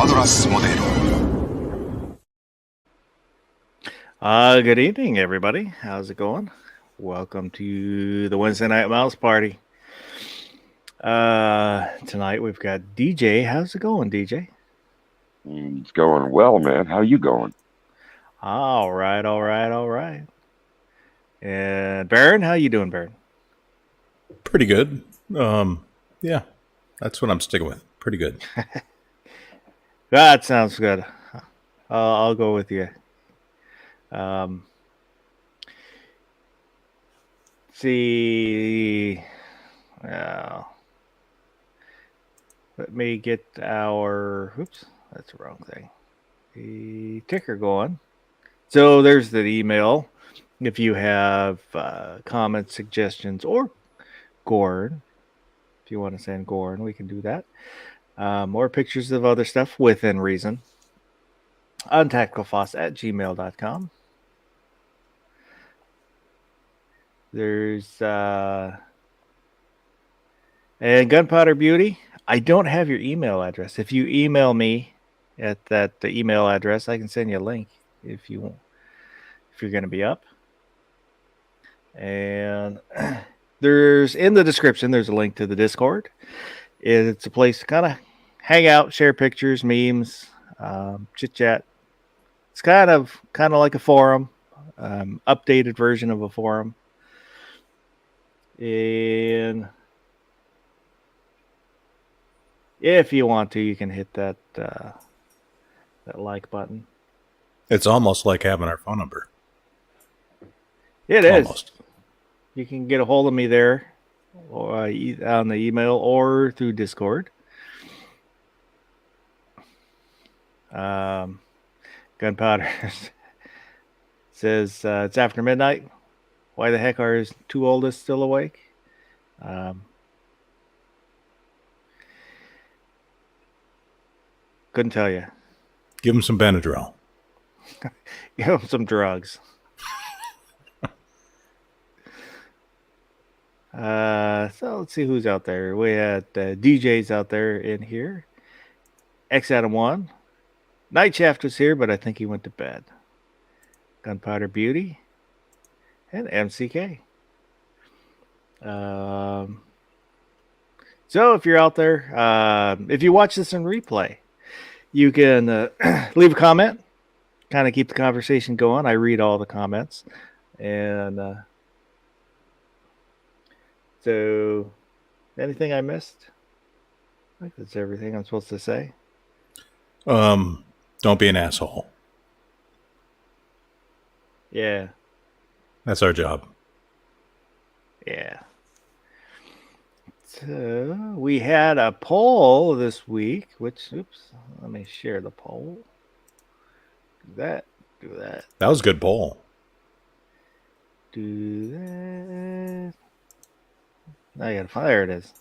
Adoras modelo. Good evening, everybody. How's it going? Welcome to the Wednesday Night Mouse Party. Tonight we've got DJ. How's it going, DJ? It's going well, man. How you going? All right. And Baron, how you doing, Baron? Pretty good. Yeah, that's what I'm sticking with. Pretty good. That sounds good. I'll go with you. See, let me get our. Oops, that's the wrong thing. The ticker going. So there's the email. If you have comments, suggestions, or Gorn, if you want to send Gorn, we can do that. More pictures of other stuff within reason. Untacticalfoss@gmail.com. There's and Gunpowder Beauty. I don't have your email address. If you email me at the email address, I can send you a link if you want. If you're going to be up. And there's in the description, there's a link to the Discord. It's a place to kind of hang out, share pictures, memes, chit chat. It's kind of like a forum, updated version of a forum. And if you want to, you can hit that like button. It's almost like having our phone number. It is. Almost. You can get a hold of me there, or on the email or through Discord. Gunpowder says it's after midnight. Why the heck are his two oldest still awake? Couldn't tell you. Give him some Benadryl. Give him some drugs. So let's see who's out there. We had DJs out there in here. X Adam 1. Night Shaft was here, but I think he went to bed. Gunpowder Beauty. And MCK. So if you're out there, if you watch this in replay, you can leave a comment. Kind of keep the conversation going. I read all the comments. And so, anything I missed? I think that's everything I'm supposed to say. Don't be an asshole. Yeah. That's our job. Yeah. So, we had a poll this week, which, oops, let me share the poll. Do that. That was a good poll. Do that. Now you gotta find, there it is.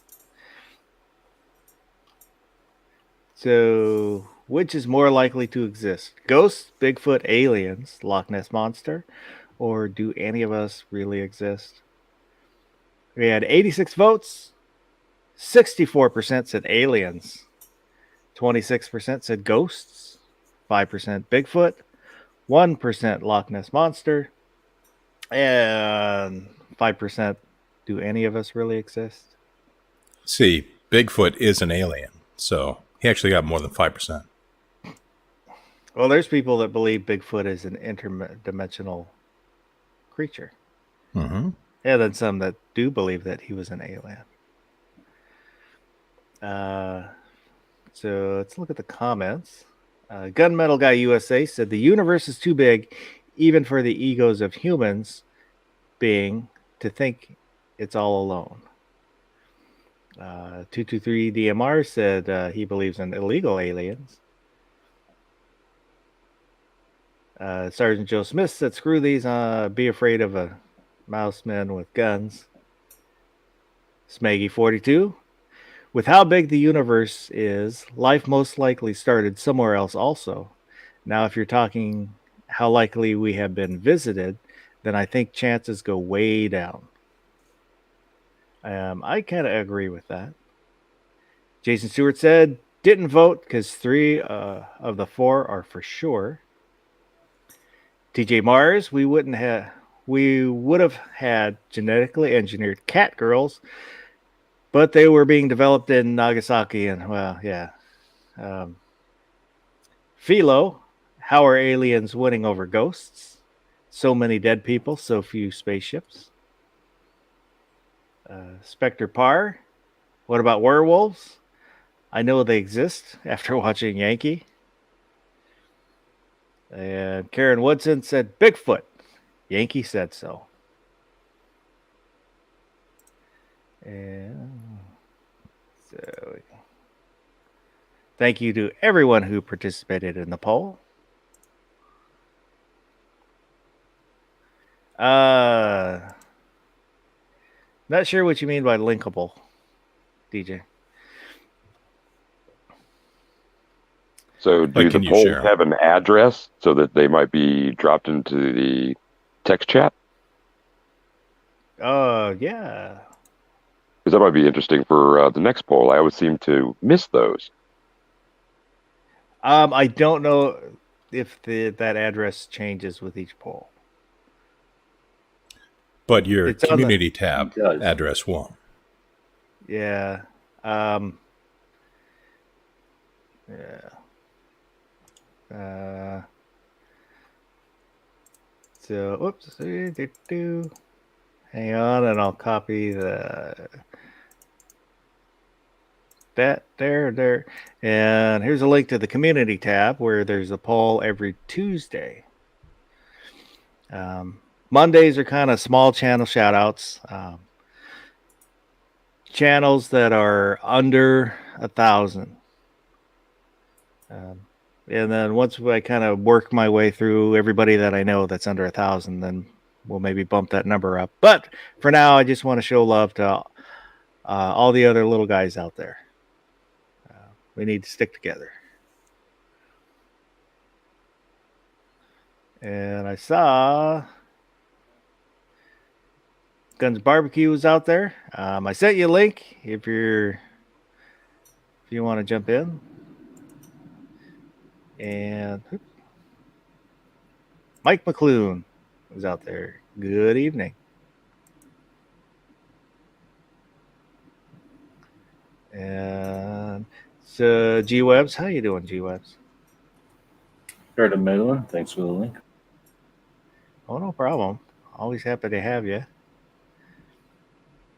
So, which is more likely to exist? Ghosts, Bigfoot, aliens, Loch Ness Monster, or do any of us really exist? We had 86 votes. 64% said aliens. 26% said ghosts. 5% Bigfoot. 1% Loch Ness Monster. And 5% do any of us really exist? See, Bigfoot is an alien, so he actually got more than 5%. Well, there's people that believe Bigfoot is an interdimensional creature. Mm-hmm. Yeah, then some that do believe that he was an alien. So let's look at the comments. Gunmetal Guy USA said the universe is too big, even for the egos of humans being to think it's all alone. 223 DMR said he believes in illegal aliens. Sergeant Joe Smith said, screw these, be afraid of a mouse man with guns. Smaggy42, with how big the universe is, life most likely started somewhere else also. Now, if you're talking how likely we have been visited, then I think chances go way down. I kind of agree with that. Jason Stewart said, Didn't vote because 3 of the 4 are for sure. TJ Mars, we would have had genetically engineered cat girls, but they were being developed in Nagasaki, and well, yeah. Philo, how are aliens winning over ghosts? So many dead people, so few spaceships. Spectre Parr, what about werewolves? I know they exist after watching Yankee. And Karen Woodson said Bigfoot. Yankee said so. And so thank you to everyone who participated in the poll. Not sure what you mean by linkable, DJ. So do Like, can the you polls share 'em? have an address so that they might be dropped into the text chat? Yeah. Because that might be interesting for the next poll. I always seem to miss those. I don't know if that address changes with each poll. But your It's on the- community tab It does. address won't. Yeah. Yeah. So, oops. Hang on, and I'll copy that there. And here's a link to the community tab where there's a poll every Tuesday. Mondays are kind of small channel shout outs. Channels that are under 1,000. And then once I kind of work my way through everybody that I know that's under 1,000, then we'll maybe bump that number up. But for now, I just want to show love to all the other little guys out there. We need to stick together. And I saw Guns Barbecue was out there. I sent you a link if you want to jump in. And Mike McClune was out there. Good evening. And so G Webs, how you doing, G Webs? Heard of Midland. Thanks for the link. Oh, no problem. Always happy to have you.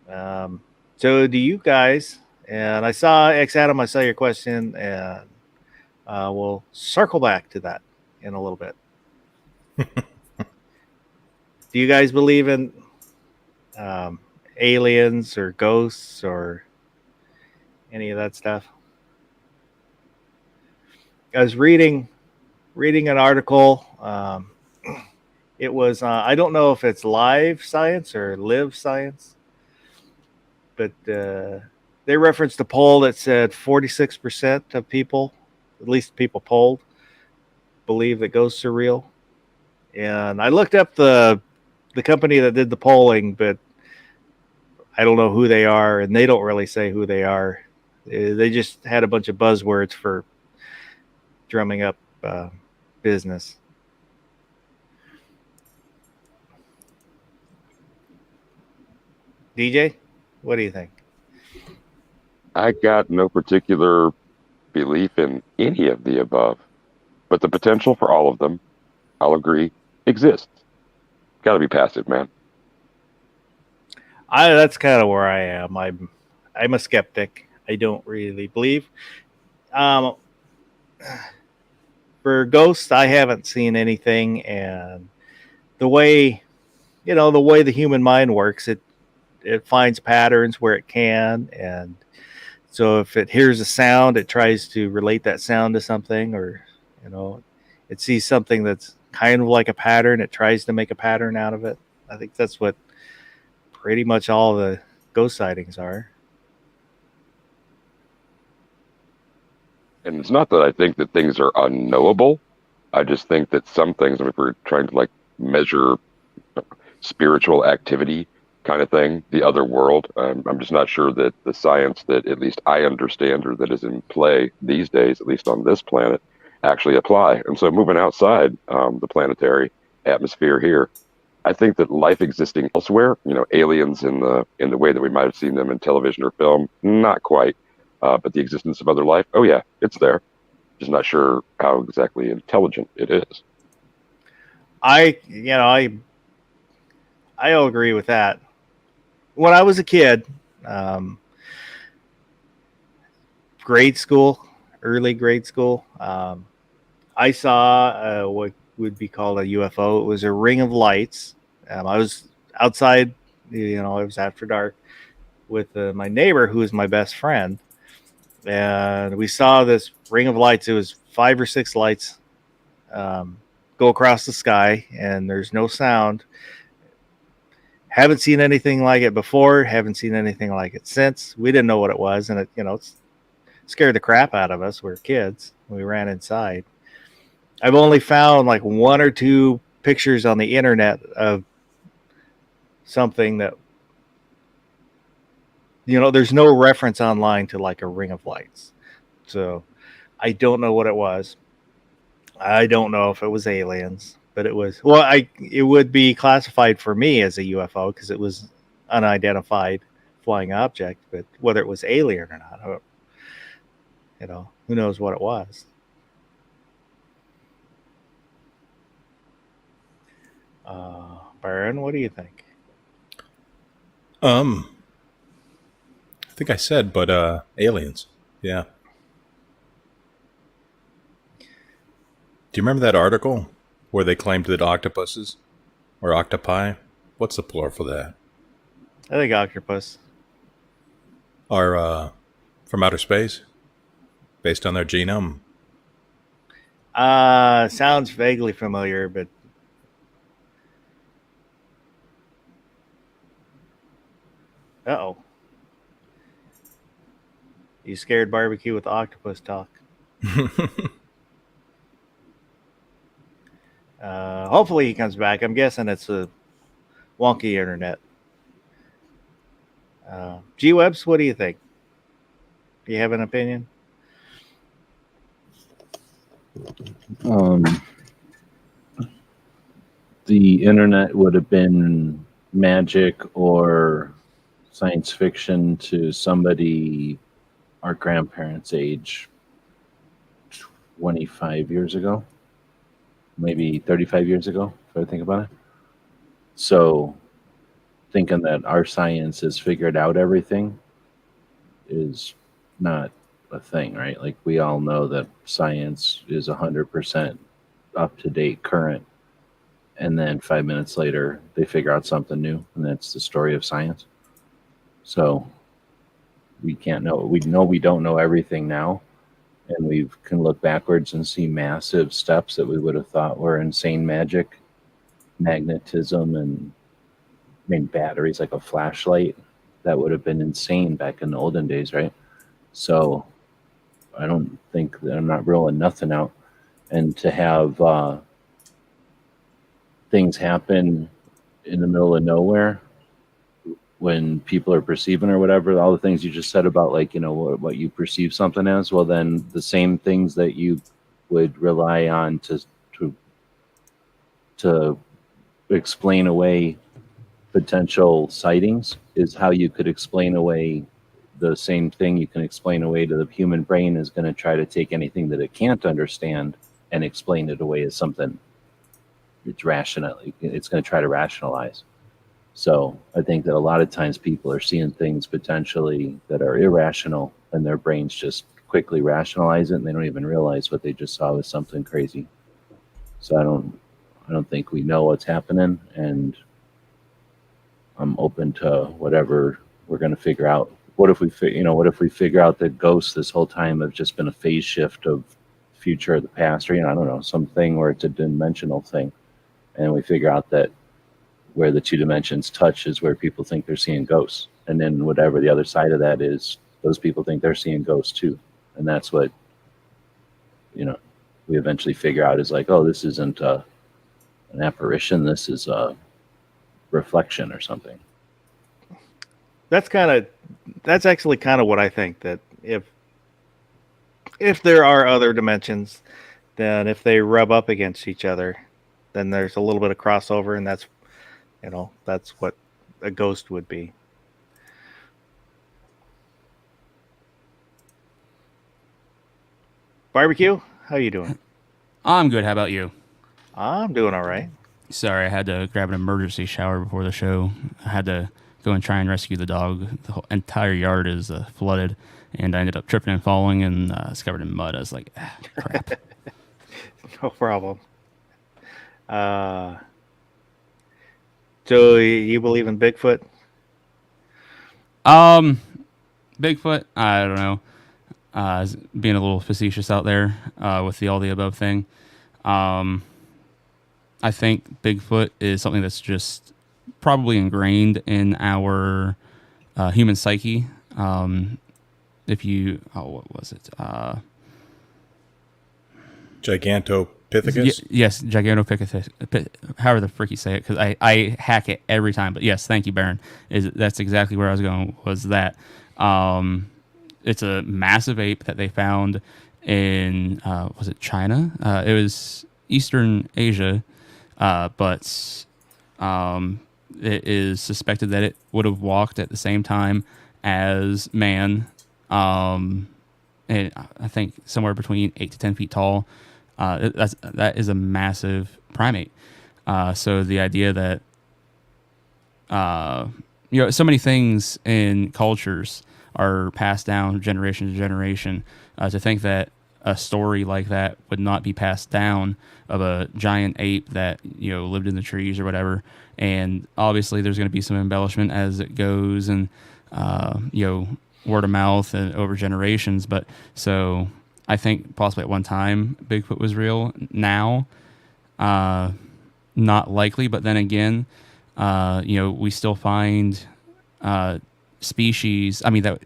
So do you guys, and I saw X Adam, I saw your question, and we'll circle back to that in a little bit. Do you guys believe in aliens or ghosts or any of that stuff? I was reading an article. It was I don't know if it's Live Science or Live Science, but they referenced a poll that said 46% of people, at least people polled, believe that ghosts are real. And I looked up the company that did the polling, but I don't know who they are, and they don't really say who they are. They just had a bunch of buzzwords for drumming up business. DJ, what do you think? I got no particular belief in any of the above, but the potential for all of them, I'll agree, exists. Got to be passive, man. That's kind of where I am. I'm a skeptic. I don't really believe. For ghosts, I haven't seen anything, and the way the human mind works, it finds patterns where it can, and so if it hears a sound, it tries to relate that sound to something, or it sees something that's kind of like a pattern, it tries to make a pattern out of it. I think that's what pretty much all the ghost sightings are. And it's not that I think that things are unknowable. I just think that some things, if we're trying to like measure spiritual activity, kind of thing, the other world. I'm just not sure that the science that at least I understand or that is in play these days, at least on this planet, actually apply. And so moving outside the planetary atmosphere here, I think that life existing elsewhere, aliens in the way that we might have seen them in television or film, not quite, but the existence of other life, oh yeah, it's there. Just not sure how exactly intelligent it is. I'll agree with that. When I was a kid, grade school, early grade school, I saw what would be called a UFO. It was a ring of lights. I was outside, it was after dark with my neighbor, who was my best friend. And we saw this ring of lights. It was 5 or 6 lights go across the sky, and there's no sound. Haven't seen anything like it before. Haven't seen anything like it since. We didn't know what it was, and it scared the crap out of us. We were kids. We ran inside. I've only found like 1 or 2 pictures on the internet of something that, there's no reference online to like a ring of lights. So I don't know what it was. I don't know if it was aliens, but it would be classified for me as a UFO because it was unidentified flying object. But whether it was alien or not, who knows what it was. Byron, what do you think? I think I said, but aliens. Yeah. Do you remember that article where they claimed that octopuses or octopi? What's the plural for that? I think octopus. Are from outer space, based on their genome. Sounds vaguely familiar, but uh-oh. You scared barbecue with octopus talk. Hopefully he comes back. I'm guessing it's a wonky internet. G-Webs, what do you think? Do you have an opinion? The internet would have been magic or science fiction to somebody our grandparents' age 25 years ago, maybe 35 years ago, if I think about it. So thinking that our science has figured out everything is not a thing, right? Like, we all know that science is 100% up to date, current, and then 5 minutes later they figure out something new, and that's the story of science. So we can't know. We know we don't know everything now, and we can look backwards and see massive steps that we would have thought were insane magic, magnetism, and batteries like a flashlight. That would have been insane back in the olden days, right? So I don't think that, I'm not rolling nothing out. And to have things happen in the middle of nowhere when people are perceiving or whatever, all the things you just said about, like, what you perceive something as, well, then the same things that you would rely on to explain away potential sightings is how you could explain away the same thing you can explain away to the human brain is going to try to take anything that it can't understand and explain it away as something it's rational. It's going to try to rationalize. So I think that a lot of times people are seeing things potentially that are irrational, and their brains just quickly rationalize it, and they don't even realize what they just saw was something crazy. So I don't think we know what's happening, and I'm open to whatever we're going to figure out. What if we figure out that ghosts this whole time have just been a phase shift of future or the past, or I don't know, something where it's a dimensional thing, and we figure out that where the 2 dimensions touch is where people think they're seeing ghosts, and then whatever the other side of that is, those people think they're seeing ghosts too, and that's what we eventually figure out is like, oh, this isn't an apparition, this is a reflection or something. That's actually kind of what I think, that if there are other dimensions, then if they rub up against each other, then there's a little bit of crossover, and that's what a ghost would be. Barbecue, how you doing? I'm good. How about you? I'm doing all right. Sorry, I had to grab an emergency shower before the show. I had to go and try and rescue the dog. The whole entire yard is flooded, and I ended up tripping and falling, and it's covered in mud. I was like, crap. No problem. So you believe in Bigfoot? Bigfoot, I don't know. Being a little facetious out there with the all the above thing. I think Bigfoot is something that's just probably ingrained in our human psyche. What was it? Gigantopithecus? Yes, Gigantopithecus. However the frick you say it, because I hack it every time. But yes, thank you, Baron. That's exactly where I was going, was that. It's a massive ape that they found in, was it China? It was Eastern Asia, but it is suspected that it would have walked at the same time as man, and I think somewhere between 8 to 10 feet tall. That is a massive primate. So the idea that so many things in cultures are passed down generation to generation. To think that a story like that would not be passed down, of a giant ape that lived in the trees or whatever, and obviously there's going to be some embellishment as it goes, and word of mouth and over generations. But so I think possibly at one time Bigfoot was real. Now, not likely. But then again, we still find species, that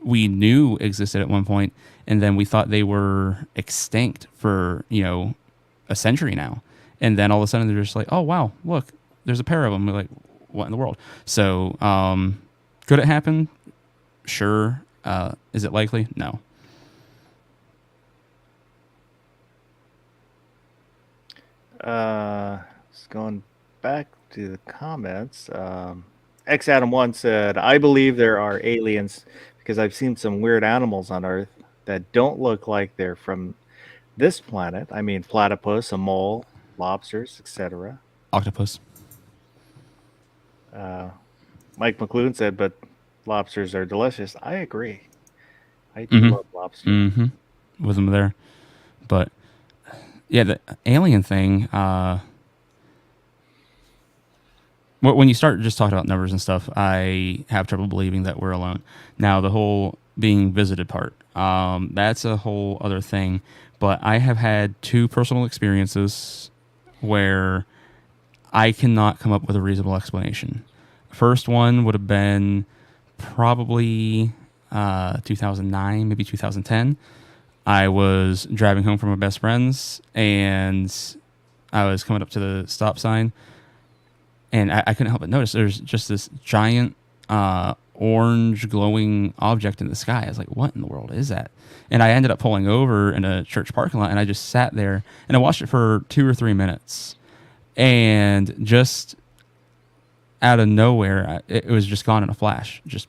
we knew existed at one point, and then we thought they were extinct for a century now, and then all of a sudden they're just like, oh wow, look, there's a pair of them. We're like, what in the world? So could it happen? Sure. Is it likely? No. Just going back to the comments. X Adam 1 said, I believe there are aliens because I've seen some weird animals on Earth that don't look like they're from this planet. I mean, platypus, a mole, lobsters, etc. Octopus. Mike McLuhan said, but lobsters are delicious. I agree. I do love lobsters. Mm-hmm. With them there. But, yeah, the alien thing, when you start just talking about numbers and stuff, I have trouble believing that we're alone. Now, the whole being visited part, that's a whole other thing. But I have had 2 personal experiences where I cannot come up with a reasonable explanation. First one would have been probably 2009, maybe 2010. I was driving home from my best friend's, and I was coming up to the stop sign, and I couldn't help but notice there's just this giant orange glowing object in the sky. I was like, what in the world is that? And I ended up pulling over in a church parking lot, and I just sat there, and I watched it for 2 or 3 minutes. And just out of nowhere, it was just gone in a flash. Just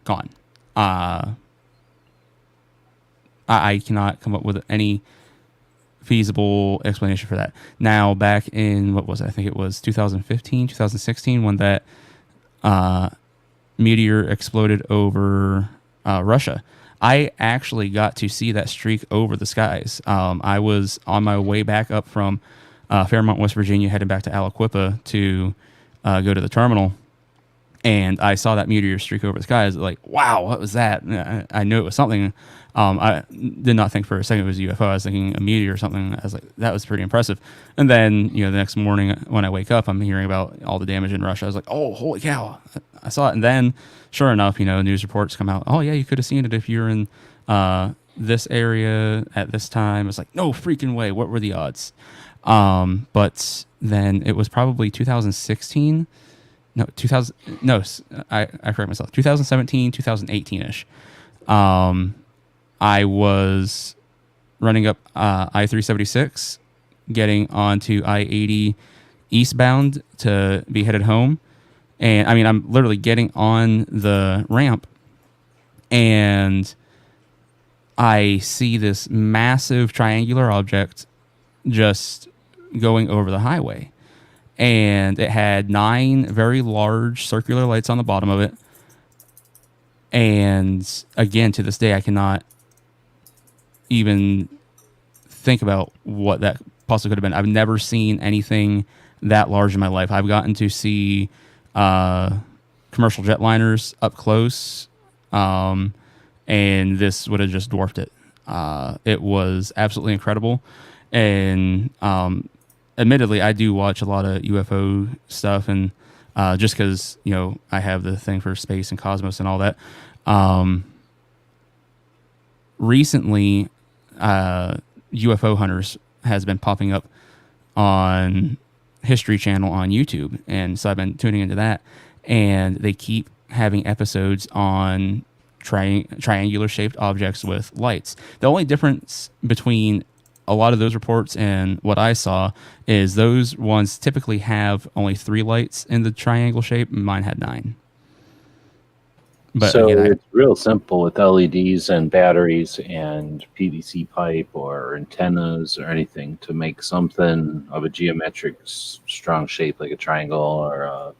gone. I cannot come up with any feasible explanation for that. Now, back in, what was it? I think it was 2015, 2016, when that meteor exploded over Russia. I actually got to see that streak over the skies. I was on my way back up from Fairmont, West Virginia, headed back to Aliquippa to go to the terminal. And I saw that meteor streak over the sky. I was like, wow, what was that? I knew it was something. I did not think for a second it was a UFO. I was thinking a meteor or something. I was like, that was pretty impressive. And then, the next morning when I wake up, I'm hearing about all the damage in Russia. I was like, oh, holy cow. I saw it. And then, sure enough, news reports come out. Oh, yeah, you could have seen it if you were in this area at this time. It's like, no freaking way. What were the odds? But then it was probably 2016 no 2000 no I correct myself, 2017, 2018ish. I was running up I-376, getting onto I-80 eastbound to be headed home. And I mean, I'm literally getting on the ramp, and I see this massive triangular object just going over the highway. And it had 9 very large circular lights on the bottom of it. And again, to this day, I cannot even think about what that possibly could have been. I've never seen anything that large in my life. I've gotten to see commercial jetliners up close, and this would have just dwarfed it. It was absolutely incredible. And admittedly, I do watch a lot of UFO stuff, and just because, you know, I have the thing for space and cosmos and all that. Recently, UFO Hunters has been popping up on History Channel on YouTube, and so I've been tuning into that, and they keep having episodes on triangular shaped objects with lights. The only difference between a lot of those reports and what I saw is those ones typically have only 3 lights in the triangle shape, and mine had 9. But so again, it's real simple with LEDs and batteries and PVC pipe or antennas or anything to make something of a geometric strong shape like a triangle or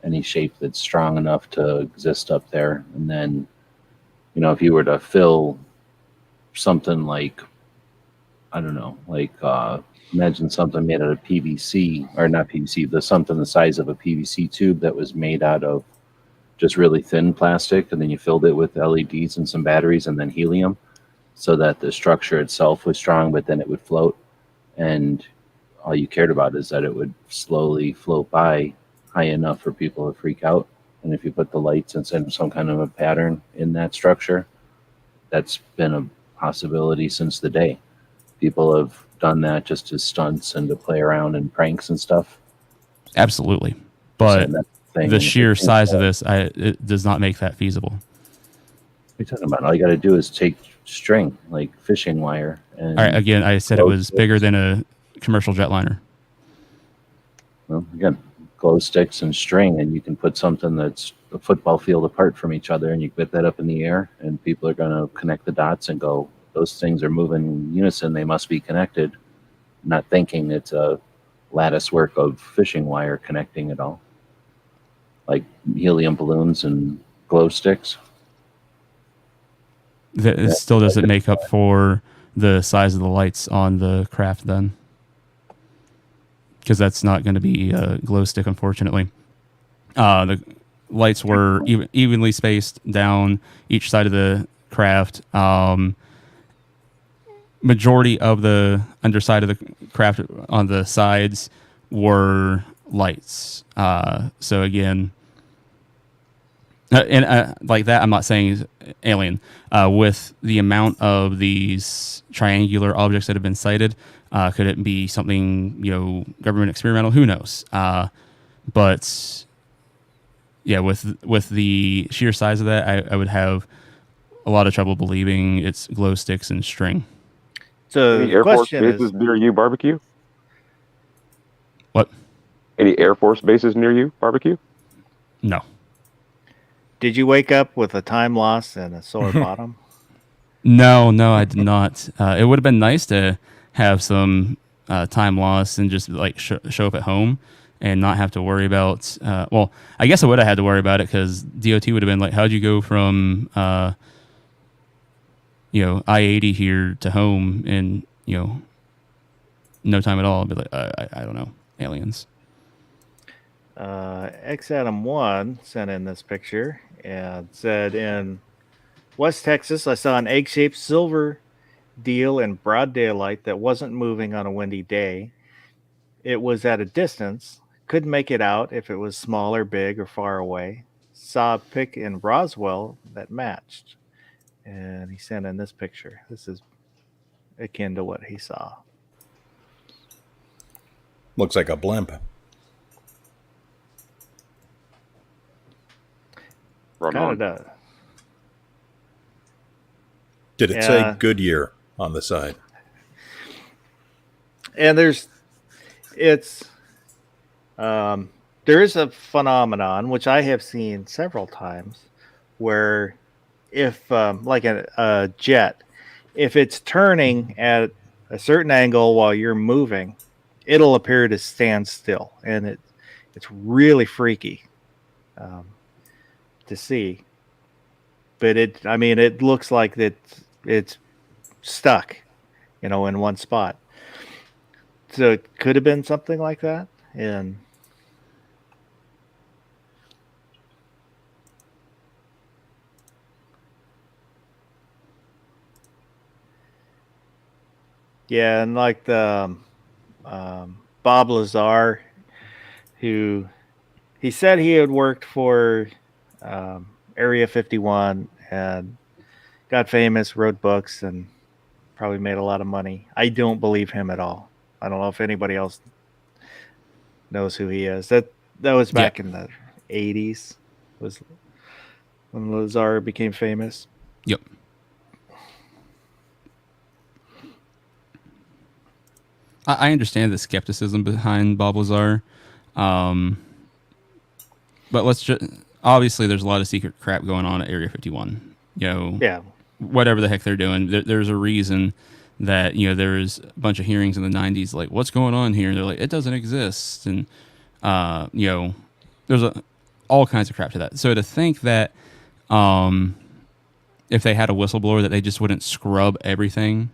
any shape that's strong enough to exist up there. And then, you know, if you were to fill something like, I don't know, like imagine something made out of PVC, or not PVC, but something the size of a PVC tube that was made out of just really thin plastic, and then you filled it with LEDs and some batteries and then helium so that the structure itself was strong, but then it would float. And all you cared about is that it would slowly float by high enough for people to freak out. And if you put the lights and some kind of a pattern in that structure, that's been a possibility since the day. People have done that just as stunts and to play around and pranks and stuff. absolutely. But So that's thing. the And sheer if you size think of this, it does not make that feasible. what are you talking about? All you got to do is take string, like fishing wire. And, All right, again, I said it glow was sticks. bigger than a commercial jetliner. Well, again, glow sticks and string, and you can put something that's a football field apart from each other, and you put that up in the air, and people are going to connect the dots and go, those things are moving in unison. They must be connected, not thinking it's a lattice work of fishing wire connecting it all, like helium balloons and glow sticks. It Yeah. still doesn't make up for the size of the lights on the craft then, because that's not going to be a glow stick, unfortunately. The lights were evenly spaced down each side of the craft. Majority of the underside of the craft on the sides were lights. So again, and like that, I'm not saying is alien. With the amount of these triangular objects that have been sighted, could it be something, you know, government experimental? Who knows? But yeah, with the sheer size of that, I would have a lot of trouble believing it's glow sticks and string. So Any the Air Force question bases is, near you barbecue? What? Any Air Force bases near you barbecue? No. did you wake up with a time loss and a sore bottom? No, I did not. It would have been nice to have some time loss and just like show up at home and not have to worry about. Well, I guess I would have had to worry about it because DOT would have been like, "How'd you go from I-80 here to home in no time at all?" I'd be like, I don't know, aliens. X Adam 1 sent in this picture and said, in West Texas, I saw an egg-shaped silver deal in broad daylight that wasn't moving on a windy day. It was at a distance. Couldn't make it out if it was small or big or far away. Saw a pic in Roswell that matched. And he sent in this picture. This is akin to what he saw. Looks like a blimp. Run Kind on. of does. Did it Yeah. say Goodyear on the side? And there is a phenomenon which I have seen several times where if like a jet, if it's turning at a certain angle while you're moving, it'll appear to stand still, and it's really freaky to see. But it looks like it's stuck, in one spot. So it could have been something like that. And yeah, and like the Bob Lazar, who he said he had worked for Area 51 and got famous, wrote books, and probably made a lot of money. I don't believe him at all. I don't know if anybody else knows who he is. That was back in the 80s, was when Lazar became famous. Yep. I understand the skepticism behind Bob Lazar, but let's just obviously there's a lot of secret crap going on at Area 51. Yeah. Whatever the heck they're doing, there's a reason that there's a bunch of hearings in the 90s like what's going on here, and they're like it doesn't exist, and there's all kinds of crap to that. So to think that if they had a whistleblower that they just wouldn't scrub everything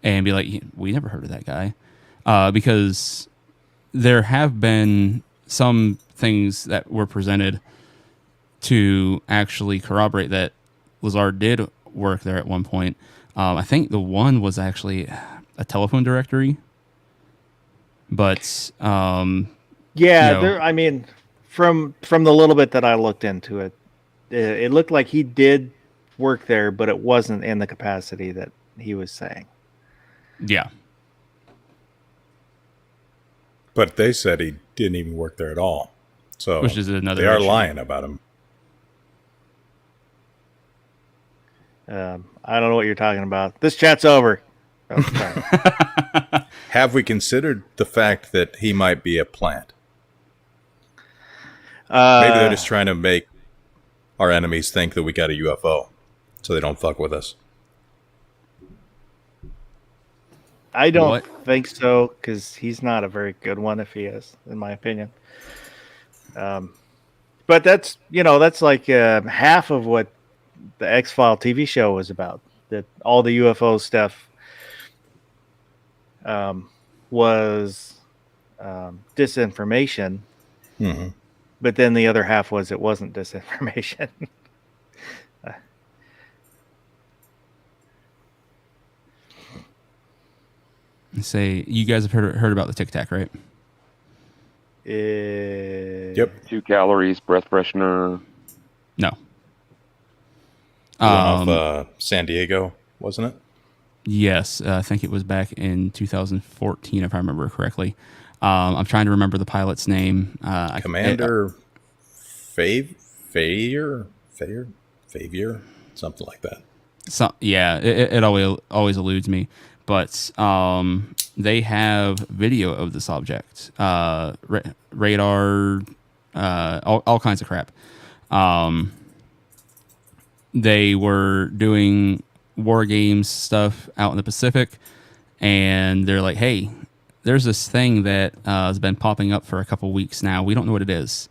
and be like, we never heard of that guy, because there have been some things that were presented to actually corroborate that Lazar did work there at one point. I think the one was actually a telephone directory, but Yeah, from the little bit that I looked into it, it looked like he did work there, but it wasn't in the capacity that he was saying. yeah, But they said he didn't even work there at all. So which is another they are issue. lying about him. I don't know what you're talking about. This chat's over. Oh, sorry. Have we considered the fact that he might be a plant? Maybe they're just trying to make our enemies think that we got a UFO so they don't fuck with us. I don't What? think so, because he's not a very good one if he is, in my opinion. But that's like half of what the X-File TV show was about. That all the UFO stuff was disinformation, Mm-hmm. but then the other half was it wasn't disinformation. Say you guys have heard about the Tic Tac, right? Yep. 2 calories, breath freshener. No. The one off San Diego, wasn't it? Yes, I think it was back in 2014, if I remember correctly. I'm trying to remember the pilot's name. Commander Favier, something like that. It always eludes me. But they have video of this object, radar, all kinds of crap. They were doing war games stuff out in the Pacific, and they're like, hey, there's this thing that has been popping up for a couple weeks now. We don't know what it is.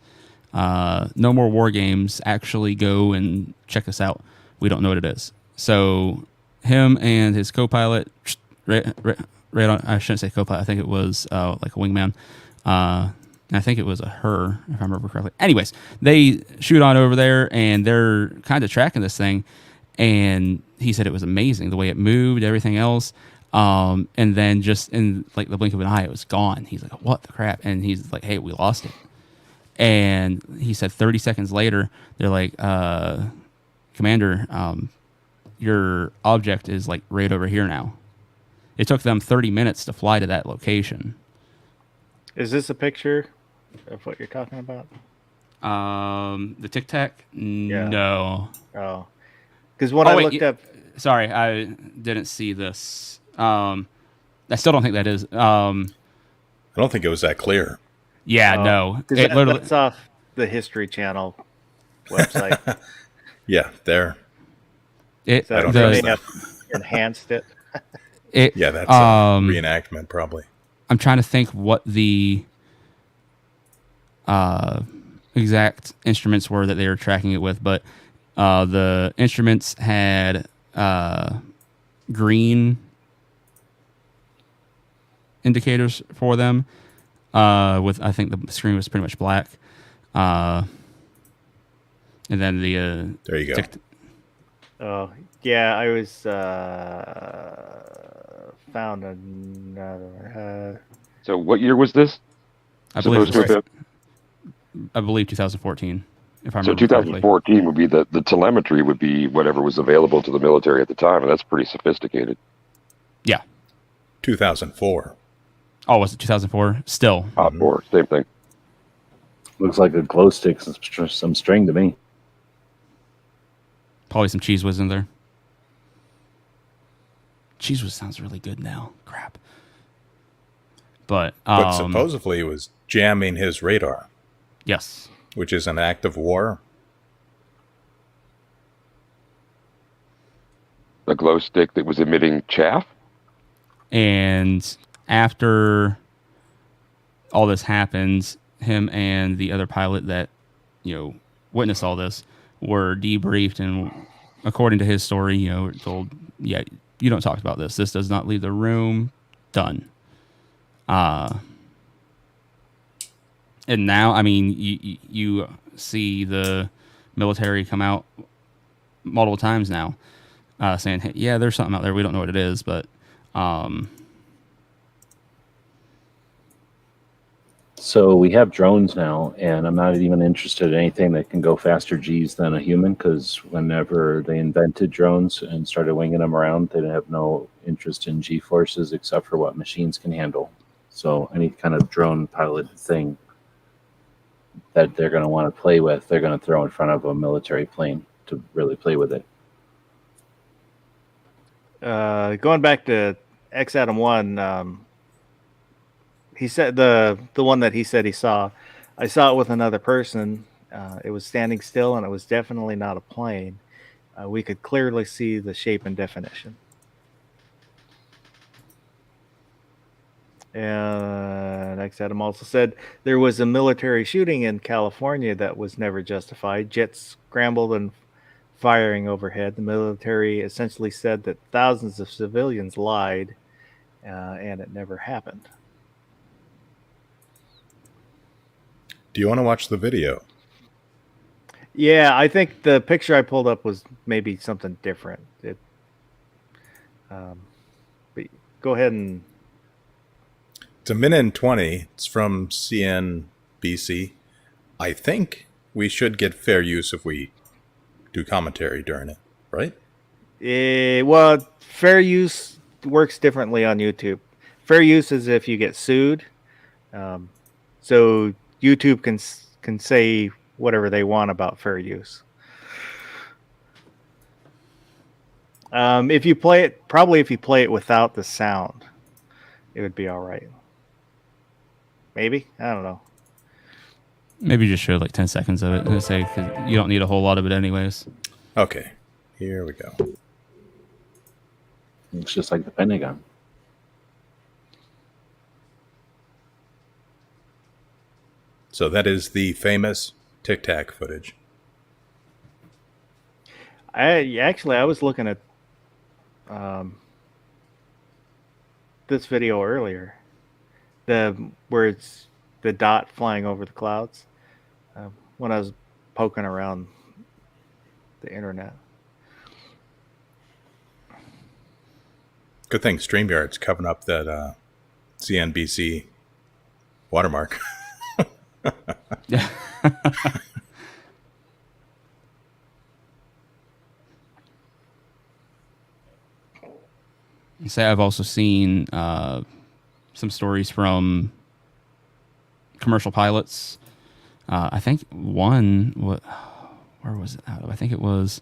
No more war games. Actually go and check this out. We don't know what it is. So him and his co-pilot, right on, I shouldn't say co-pilot. I think it was like a wingman. I think it was a her, if I remember correctly. Anyways, they shoot on over there, and they're kind of tracking this thing. And he said it was amazing, the way it moved, everything else. And then just in like the blink of an eye, it was gone. He's like, what the crap? And he's like, hey, we lost it. And he said 30 seconds later, they're like, Commander, your object is like right over here now. It took them 30 minutes to fly to that location. Is this a picture of what you're talking about? The Tic Tac? No. Oh, because when Oh, I wait, looked up, Sorry, I didn't see this. I still don't think that is. I don't think it was that clear. Yeah, no. because It literally. that's off the History Channel website. Yeah, there. It, So I don't they trust may that. have enhanced it. it, Yeah, that's um, reenactment probably. I'm trying to think what the exact instruments were that they were tracking it with, but the instruments had green indicators for them. With I think the screen was pretty much black, and then the There you go. Oh, yeah, I was found another. So what year was this I believe supposed to have been? I believe 2014, if I So remember correctly. 2014 would be the telemetry would be whatever was available to the military at the time, and that's pretty sophisticated. Yeah. 2004. Oh, was it 2004? Still. Top four, same thing. Looks like a glow stick, some string to me. Probably some Cheese Whiz in there. Cheese Whiz sounds really good now. Crap. But Supposedly it was jamming his radar, yes. which is an act of war. A glow stick that was emitting chaff. And after all this happens, him and the other pilot that, witnessed all this were debriefed, and according to his story, were told, yeah, you don't talk about this. This does not leave the room. Done. And now, I mean, you see the military come out multiple times now, saying, hey, yeah, there's something out there. We don't know what it is, but So we have drones now, and I'm not even interested in anything that can go faster G's than a human, because whenever they invented drones and started winging them around, they have no interest in G forces except for what machines can handle. So any kind of drone piloted thing that they're going to want to play with, they're going to throw in front of a military plane to really play with it. Going back to X Adam 1, he said the one that he said he saw, I saw it with another person. It was standing still, and it was definitely not a plane. We could clearly see the shape and definition. And X Adam also said there was a military shooting in California that was never justified. Jets scrambled and firing overhead. The military essentially said that thousands of civilians lied, and it never happened. Do you want to watch the video? Yeah, I think the picture I pulled up was maybe something different. But go ahead and. It's a minute and 20. It's from CNBC. I think we should get fair use if we do commentary during it, right? Well, fair use works differently on YouTube. Fair use is if you get sued. So YouTube can say whatever they want about fair use. If you play it without the sound, it would be all right. Maybe, I don't know. maybe just show like 10 seconds of it and say, 'cause you don't need a whole lot of it anyways. Okay, here we go. It's just like the Pentagon. So that is the famous Tic Tac footage. I was looking at this video earlier, where it's the dot flying over the clouds, when I was poking around the internet. Good thing StreamYard's covering up that CNBC watermark. Yeah. Say I've also seen some stories from commercial pilots I think one, where was it out of? I think it was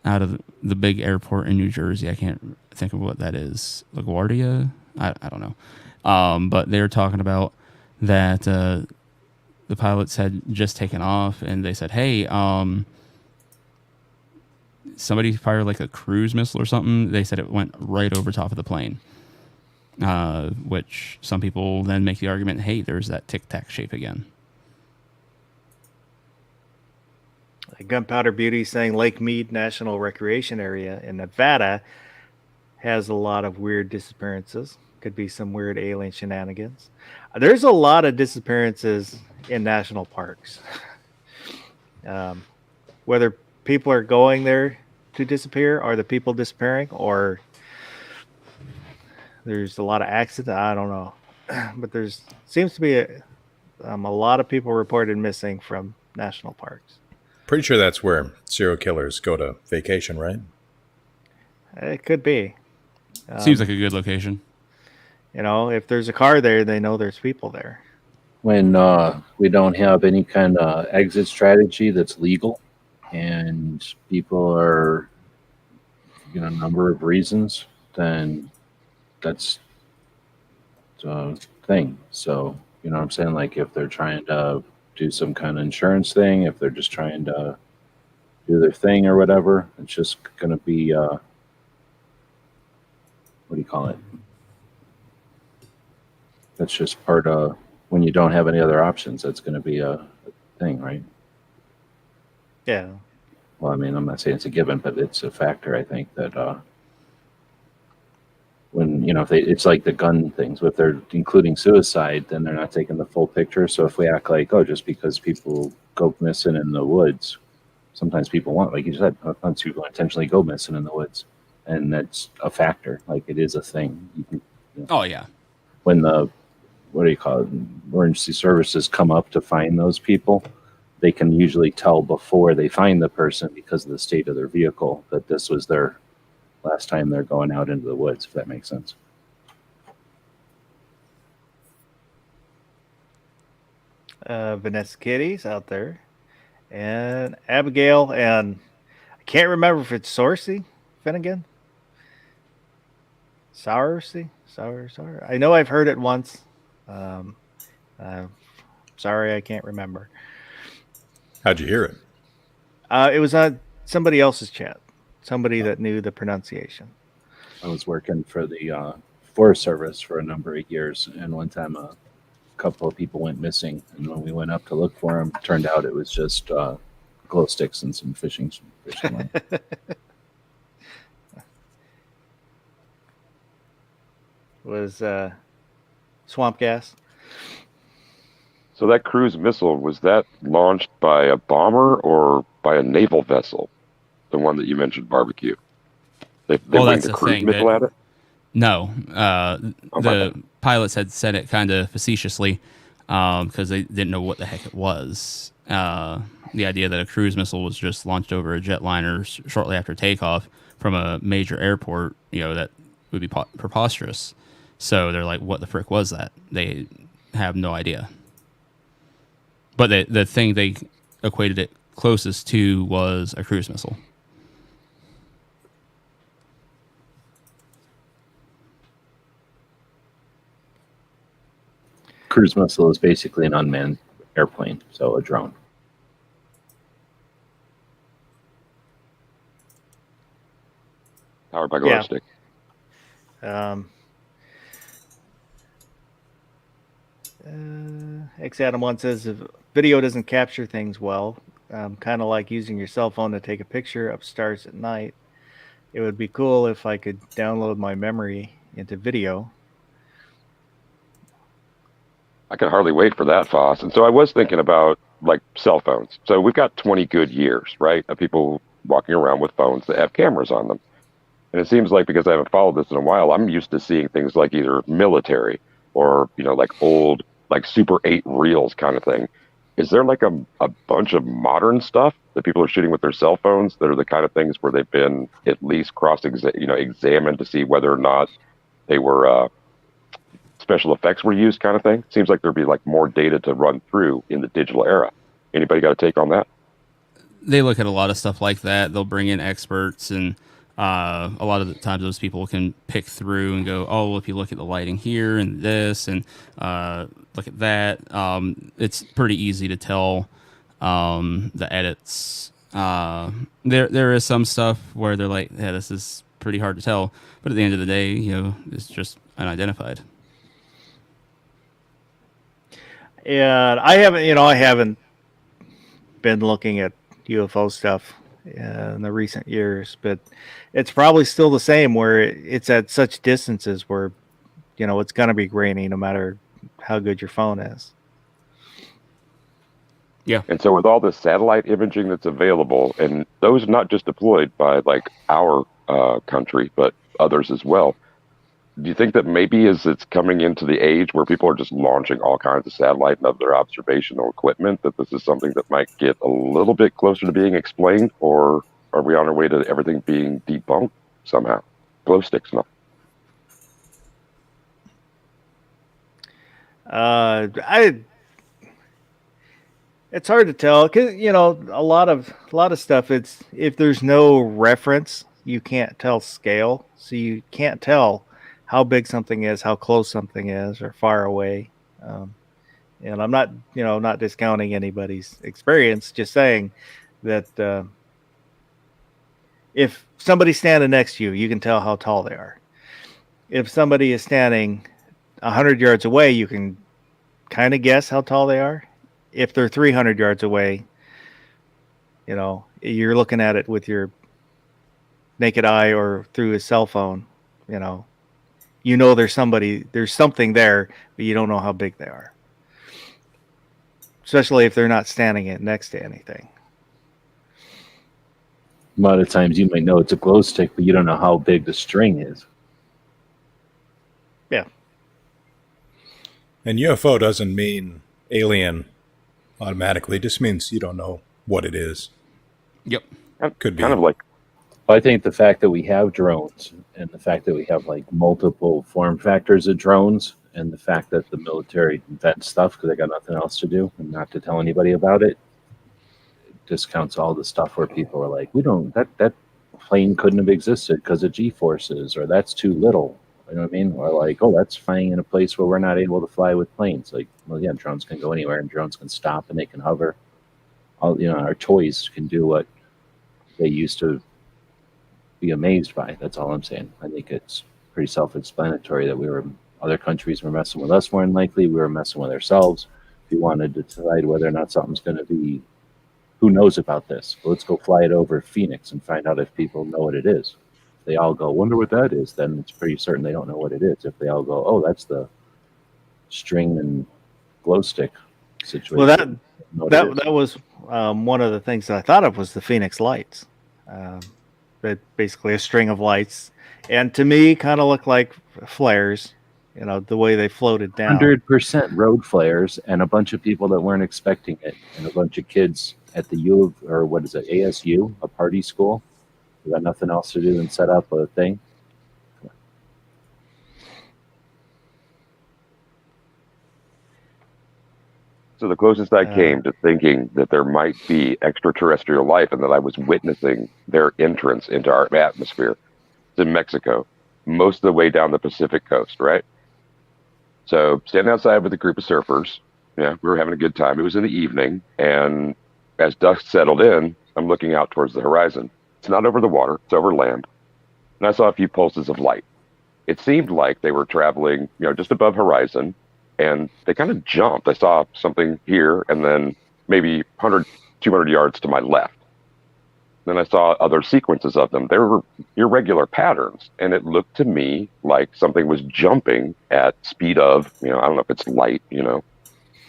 out of the big airport in New Jersey. I can't think of what that is. LaGuardia? I don't know. But they were talking about that the pilots had just taken off, and they said, hey, somebody fired like a cruise missile or something. They said it went right over top of the plane, which some people then make the argument, hey, there's that tic-tac shape again. Gunpowder Beauty saying Lake Mead National Recreation Area in Nevada has a lot of weird disappearances. Could be some weird alien shenanigans. There's a lot of disappearances in national parks. Whether people are going there to disappear, or the people disappearing, or there's a lot of accidents. I don't know, but there's seems to be a lot of people reported missing from national parks. Pretty sure that's where serial killers go to vacation, right? It could be. Seems like a good location. You know, if there's a car there, they know there's people there. When we don't have any kind of exit strategy that's legal, and people are, a number of reasons, then that's the thing. So, you know what I'm saying? Like if they're trying to do some kind of insurance thing, if they're just trying to do their thing or whatever, it's just going to be, what do you call it? That's just part of when you don't have any other options. That's going to be a thing, right? Yeah. Well, I mean, I'm not saying it's a given, but it's a factor. I think that when if it's like the gun things. If they're including suicide, then they're not taking the full picture. So if we act like, just because people go missing in the woods, sometimes people want, like you said, sometimes people intentionally go missing in the woods, and that's a factor. Like it is a thing. You can, Oh yeah. when the emergency services come up to find those people, they can usually tell before they find the person, because of the state of their vehicle, that this was their last time they're going out into the woods, if that makes sense. Vanessa Kitty's out there, and Abigail, and I can't remember if it's Sorsey Finnegan. Sour. I know I've heard it once. Sorry, I can't remember. How'd you hear it? It was on somebody else's chat. Somebody that knew the pronunciation. I was working for the Forest Service for a number of years, and one time a couple of people went missing, and when we went up to look for them, turned out it was just glow sticks and some fishing line. Was swamp gas. So that cruise missile, was that launched by a bomber or by a naval vessel? The one that you mentioned, barbecue. They Well, winged that's a the cruise thing, missile that- at it? No, my the pilots had said it kind of facetiously because they didn't know what the heck it was. The idea that a cruise missile was just launched over a jetliner shortly after takeoff from a major airport, that would be preposterous. So they're like, what the frick was that? They have no idea. But the thing they equated it closest to was a cruise missile. Cruise missile is basically an unmanned airplane, so a drone. Powered by glow Yeah. stick. X Adam 1 says if video doesn't capture things well, kind of like using your cell phone to take a picture of stars at night. It would be cool if I could download my memory into video. I can hardly wait for that, Foss. And so I was thinking about like cell phones. So we've got 20 good years, right, of people walking around with phones that have cameras on them. And it seems like, because I haven't followed this in a while, I'm used to seeing things like either military or, like old, like Super 8 reels kind of thing. Is there like a bunch of modern stuff that people are shooting with their cell phones that are the kind of things where they've been at least examined to see whether or not they were special effects were used kind of thing. Seems like there'd be like more data to run through in the digital era. Anybody got a take on that? They look at a lot of stuff like that. They'll bring in experts, and a lot of the times those people can pick through and go, oh, well, if you look at the lighting here and this and look at that, it's pretty easy to tell the edits. There is some stuff where they're like, yeah, this is pretty hard to tell, but at the end of the day, it's just unidentified. And I haven't been looking at UFO stuff in the recent years, but it's probably still the same where it's at such distances where, it's going to be grainy no matter how good your phone is. Yeah. And so with all the satellite imaging that's available, and those are not just deployed by like our country, but others as well, do you think that maybe as it's coming into the age where people are just launching all kinds of satellite and other observational equipment, that this is something that might get a little bit closer to being explained, or are we on our way to everything being debunked somehow? Glow sticks, no. It's hard to tell because a lot of stuff. It's if there's no reference, you can't tell scale, so you can't tell how big something is, how close something is, or far away. And I'm not not discounting anybody's experience, just saying that if somebody's standing next to you, you can tell how tall they are. If somebody is standing 100 yards away, you can kind of guess how tall they are. If they're 300 yards away, you're looking at it with your naked eye or through a cell phone, there's something there, but you don't know how big they are. Especially if they're not standing next to anything. A lot of times you might know it's a glow stick, but you don't know how big the string is. Yeah. And UFO doesn't mean alien automatically. It just means you don't know what it is. Yep. Could be. Kind of like, I think the fact that we have drones and the fact that we have like multiple form factors of drones and the fact that the military invents stuff because they got nothing else to do and not to tell anybody about it, discounts all the stuff where people are like, that plane couldn't have existed because of G-forces, or that's too little. You know what I mean? Or like, oh, that's flying in a place where we're not able to fly with planes. Like, well, yeah, drones can go anywhere and drones can stop and they can hover. Our toys can do what they used to be amazed by. That's all I'm saying. I think it's pretty self-explanatory that other countries were messing with us more than likely. We were messing with ourselves. If you wanted to decide whether or not something's going to be, who knows about this? Well, let's go fly it over Phoenix and find out if people know what it is. If they all go, wonder what that is, then it's pretty certain they don't know what it is. If they all go, oh, that's the string and glow stick situation. Well, that was one of the things that I thought of was the Phoenix lights. But basically a string of lights, and to me, kind of looked like flares. The way they floated down. 100% road flares, and a bunch of people that weren't expecting it, and a bunch of kids at the ASU, a party school. They got nothing else to do than set up a thing. So the closest I came to thinking that there might be extraterrestrial life and that I was witnessing their entrance into our atmosphere is in Mexico, most of the way down the Pacific coast, right? So standing outside with a group of surfers, we were having a good time. It was in the evening, and as dusk settled in, I'm looking out towards the horizon. It's not over the water, it's over land. And I saw a few pulses of light. It seemed like they were traveling, just above horizon, and they kind of jumped. I saw something here, and then maybe 100, 200 yards to my left. Then I saw other sequences of them. They were irregular patterns, and it looked to me like something was jumping at speed of, I don't know if it's light,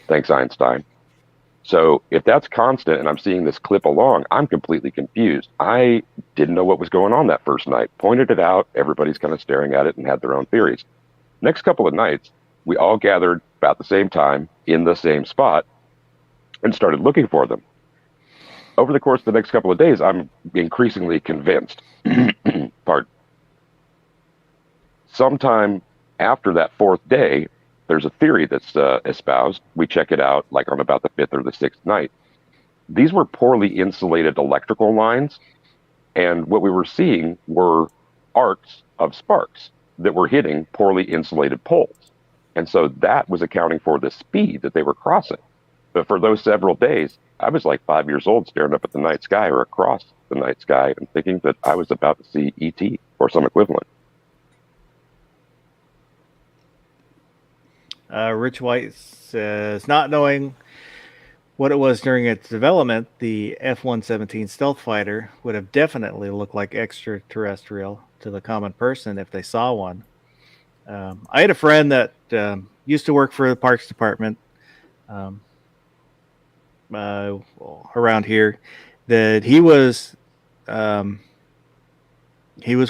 thanks Einstein. So if that's constant and I'm seeing this clip along, I'm completely confused. I didn't know what was going on that first night. Pointed it out. Everybody's kind of staring at it and had their own theories. Next couple of nights, we all gathered about the same time in the same spot and started looking for them. Over the course of the next couple of days, I'm increasingly convinced. Sometime after that fourth day, there's a theory that's espoused. We check it out like on about the 5th or the 6th night. These were poorly insulated electrical lines, and what we were seeing were arcs of sparks that were hitting poorly insulated poles. And so that was accounting for the speed that they were crossing. But for those several days, I was like 5 years old staring up at the night sky or across the night sky and thinking that I was about to see ET or some equivalent. Rich White says, not knowing what it was during its development, the F-117 stealth fighter would have definitely looked like extraterrestrial to the common person if they saw one. I had a friend that used to work for the Parks Department around here. That he was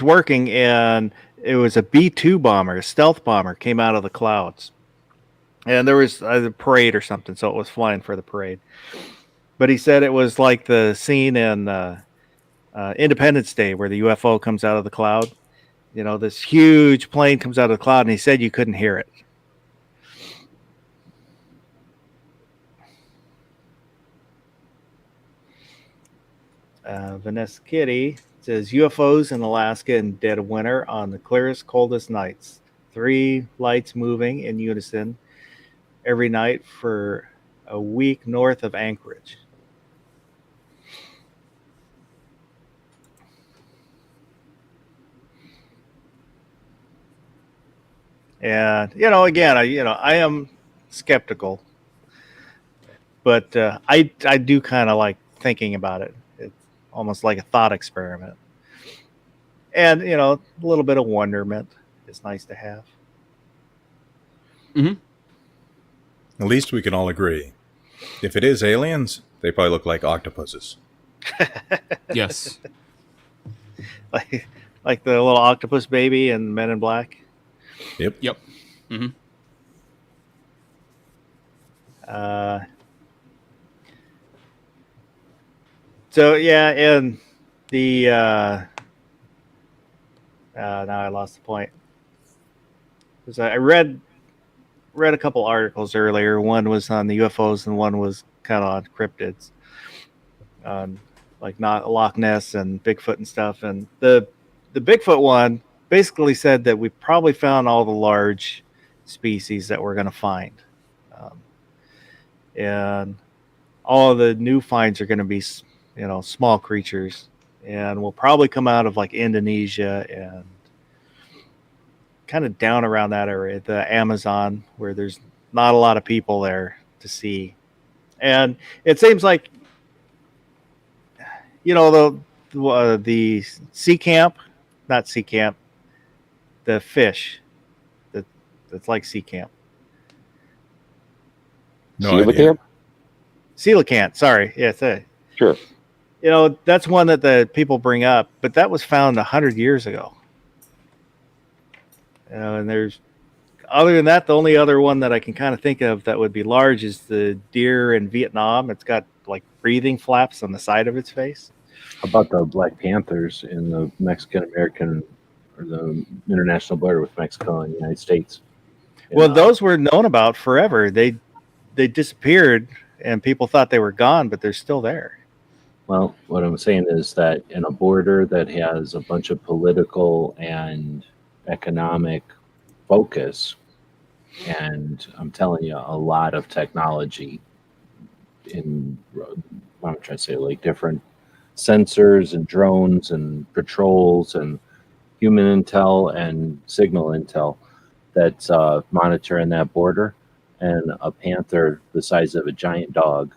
working, and it was a B-2 bomber, a stealth bomber, came out of the clouds. And there was a parade or something, so it was flying for the parade. But he said it was like the scene in Independence Day where the UFO comes out of the cloud. You know, this huge plane comes out of the cloud, and he said you couldn't hear it. Vanessa Kitty says UFOs in Alaska in dead of winter on the clearest, coldest nights. 3 lights moving in unison every night for a week north of Anchorage. And again, I am skeptical, but I do kind of like thinking about it. It's almost like a thought experiment, and a little bit of wonderment is nice to have. Mm-hmm. At least we can all agree. If it is aliens, they probably look like octopuses. Yes. like the little octopus baby in Men in Black. Yep. Mm-hmm. So yeah, and the now I lost the point. Because I read a couple articles earlier. One was on the UFOs, and one was kind of on cryptids, like not Loch Ness and Bigfoot and stuff. And the Bigfoot one basically said that we probably found all the large species that we're going to find, and all of the new finds are going to be, small creatures, and will probably come out of like Indonesia and kind of down around that area, the Amazon, where there's not a lot of people there to see. And it seems like, the sea camp, not sea camp, the fish that's like sea camp. No Coelacanth? Coelacanth, sorry. Yes. Sure. That's one that the people bring up, but that was found 100 years ago. And there's, other than that, the only other one that I can kind of think of that would be large is the deer in Vietnam. It's got like breathing flaps on the side of its face. How about the Black Panthers in the Mexican-American or the international border with Mexico and the United States? Well, those were known about forever. They disappeared, and people thought they were gone, but they're still there. Well, what I'm saying is that in a border that has a bunch of political and economic focus, and I'm telling you, a lot of technology in, I'm trying to say, like different sensors and drones and patrols and human intel and signal intel that's monitoring that border, and a panther the size of a giant dog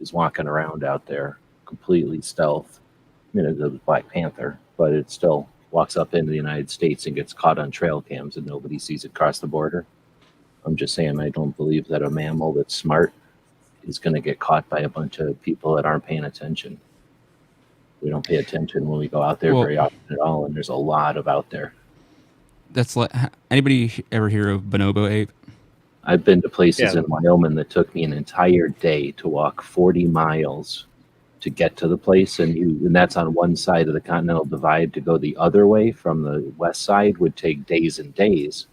is walking around out there completely stealth. I mean, it was Black Panther, but it still walks up into the United States and gets caught on trail cams and nobody sees it cross the border. I'm just saying, I don't believe that a mammal that's smart is going to get caught by a bunch of people that aren't paying attention. We don't pay attention when we go out there very often at all, and there's a lot of out there. That's like, anybody ever hear of bonobo ape? I've been to places in Wyoming that took me an entire day to walk 40 miles to get to the place, and that's on one side of the Continental Divide. To go the other way from the west side would take days and days,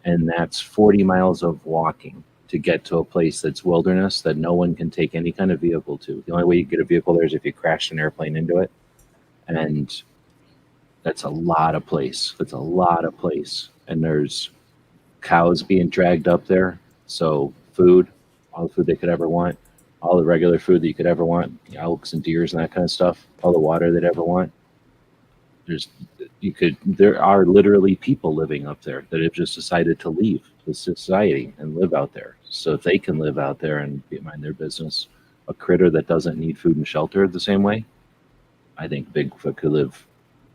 and that's 40 miles of walking to get to a place that's wilderness that no one can take any kind of vehicle to. The only way you get a vehicle there is if you crashed an airplane into it, and that's a lot of place. That's a lot of place, and there's cows being dragged up there, so food, all the food they could ever want, all the regular food that you could ever want, elks and deers and that kind of stuff, all the water they'd ever want. There are literally people living up there that have just decided to leave the society and live out there. So if they can live out there and mind their business, a critter that doesn't need food and shelter the same way, I think Bigfoot could live.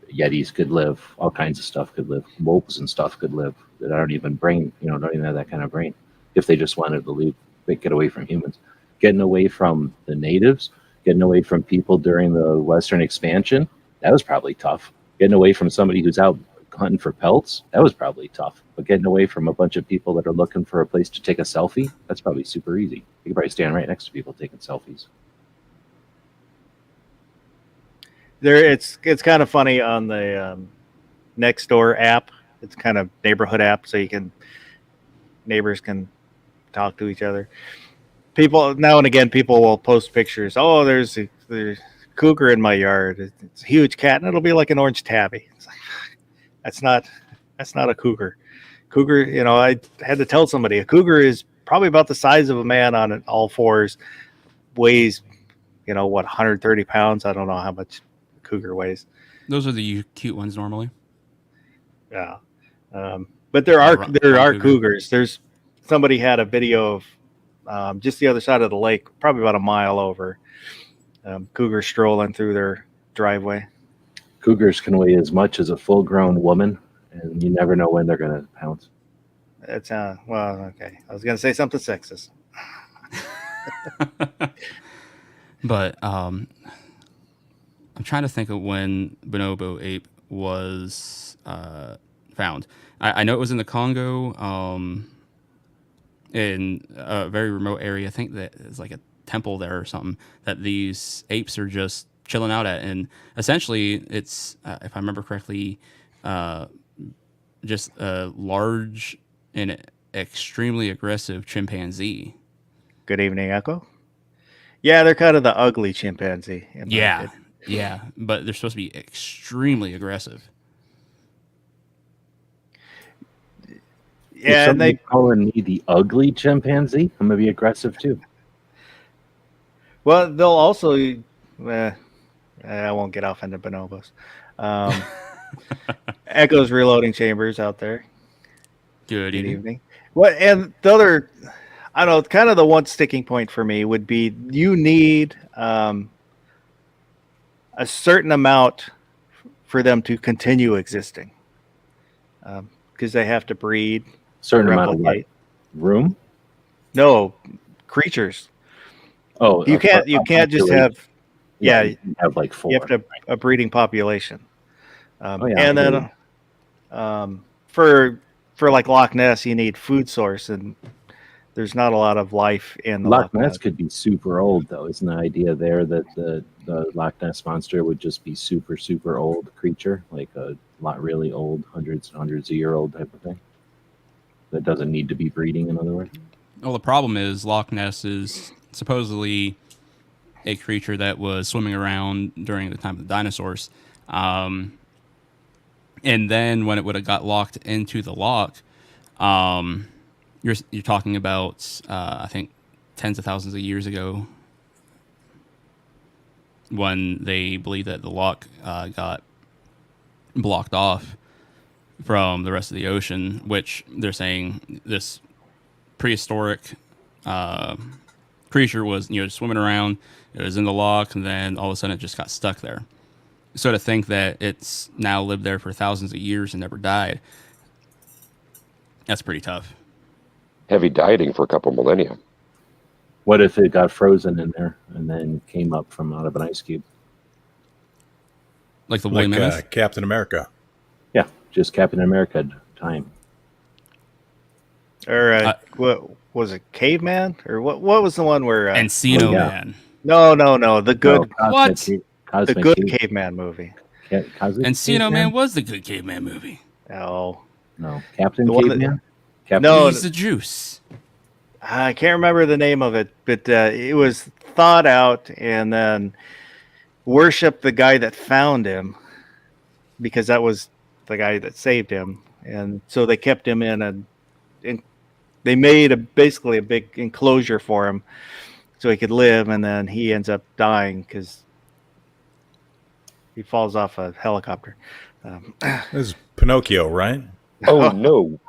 Yetis could live. All kinds of stuff could live. Wolves and stuff could live that aren't even don't even have that kind of brain. If they just wanted to leave, get away from humans, getting away from the natives, getting away from people during the Western expansion, that was probably tough. Getting away from somebody who's out hunting for pelts, that was probably tough. But getting away from a bunch of people that are looking for a place to take a selfie, that's probably super easy. You can probably stand right next to people taking selfies. It's kind of funny on the Nextdoor app. It's kind of neighborhood app, so neighbors can talk to each other. People now and again, people will post pictures. Oh, there's a cougar in my yard. It's a huge cat, and it'll be like an orange tabby. It's like, that's not a cougar. Cougar, I had to tell somebody a cougar is probably about the size of a man on all fours, weighs, 130 pounds. I don't know how much a cougar weighs. Those are the cute ones normally. Yeah. But there are cougar. cougars. There's somebody had a video of just the other side of the lake, probably about a mile over, cougars strolling through their driveway. Cougars can weigh as much as a full-grown woman, and you never know when they're going to pounce. That's okay. I was going to say something sexist. But I'm trying to think of when bonobo ape was found. I know it was in the Congo, in a very remote area. I think that it's like a temple there or something that these apes are just chilling out at. And essentially it's, if I remember correctly, just a large and extremely aggressive chimpanzee. Good evening, Echo. Yeah, they're kind of the ugly chimpanzee. Yeah, but they're supposed to be extremely aggressive. Yeah, and they calling me the ugly chimpanzee. I'm gonna be aggressive too. Well, they'll also. I won't get off into bonobos. Echo's reloading chambers out there. Good evening. What and the other, I don't know, kind of the one sticking point for me would be you need a certain amount for them to continue existing, because they have to breed. Certain amount of what? Room? No, creatures. Oh, you can't just have. Yeah, you have like 4. You have to a breeding population. And then for like Loch Ness, you need food source, and there's not a lot of life in the Loch Ness. Could be super old, though. Isn't the idea there that the Loch Ness monster would just be super, super old creature, like a lot really old, hundreds and hundreds of year old type of thing? That doesn't need to be breeding, in other words? Well, the problem is Loch Ness is supposedly a creature that was swimming around during the time of the dinosaurs. And then when it would have got locked into the loch, you're talking about, I think, tens of thousands of years ago, when they believe that the loch got blocked off from the rest of the ocean, which they're saying this prehistoric creature was swimming around. It was in the loch, and then all of a sudden it just got stuck there. So to think that it's now lived there for thousands of years and never died, that's pretty tough. Heavy dieting for a couple millennia. What if it got frozen in there and then came up from out of an ice cube? Like the Woolly Mammoth? Captain America. Yeah, just Captain America time. Or what was it, Caveman? Or what was the one where Encino Man? No, the good The good Caveman movie. Encino Man was the good Caveman movie. No, Captain Caveman. Captain? No, Squeeze the juice. I can't remember the name of it, but it was thawed out and then worship the guy that found him because that was the guy that saved him. And so they kept him in they made basically a big enclosure for him so he could live. And then he ends up dying because he falls off a helicopter. This is Pinocchio, right? Oh no,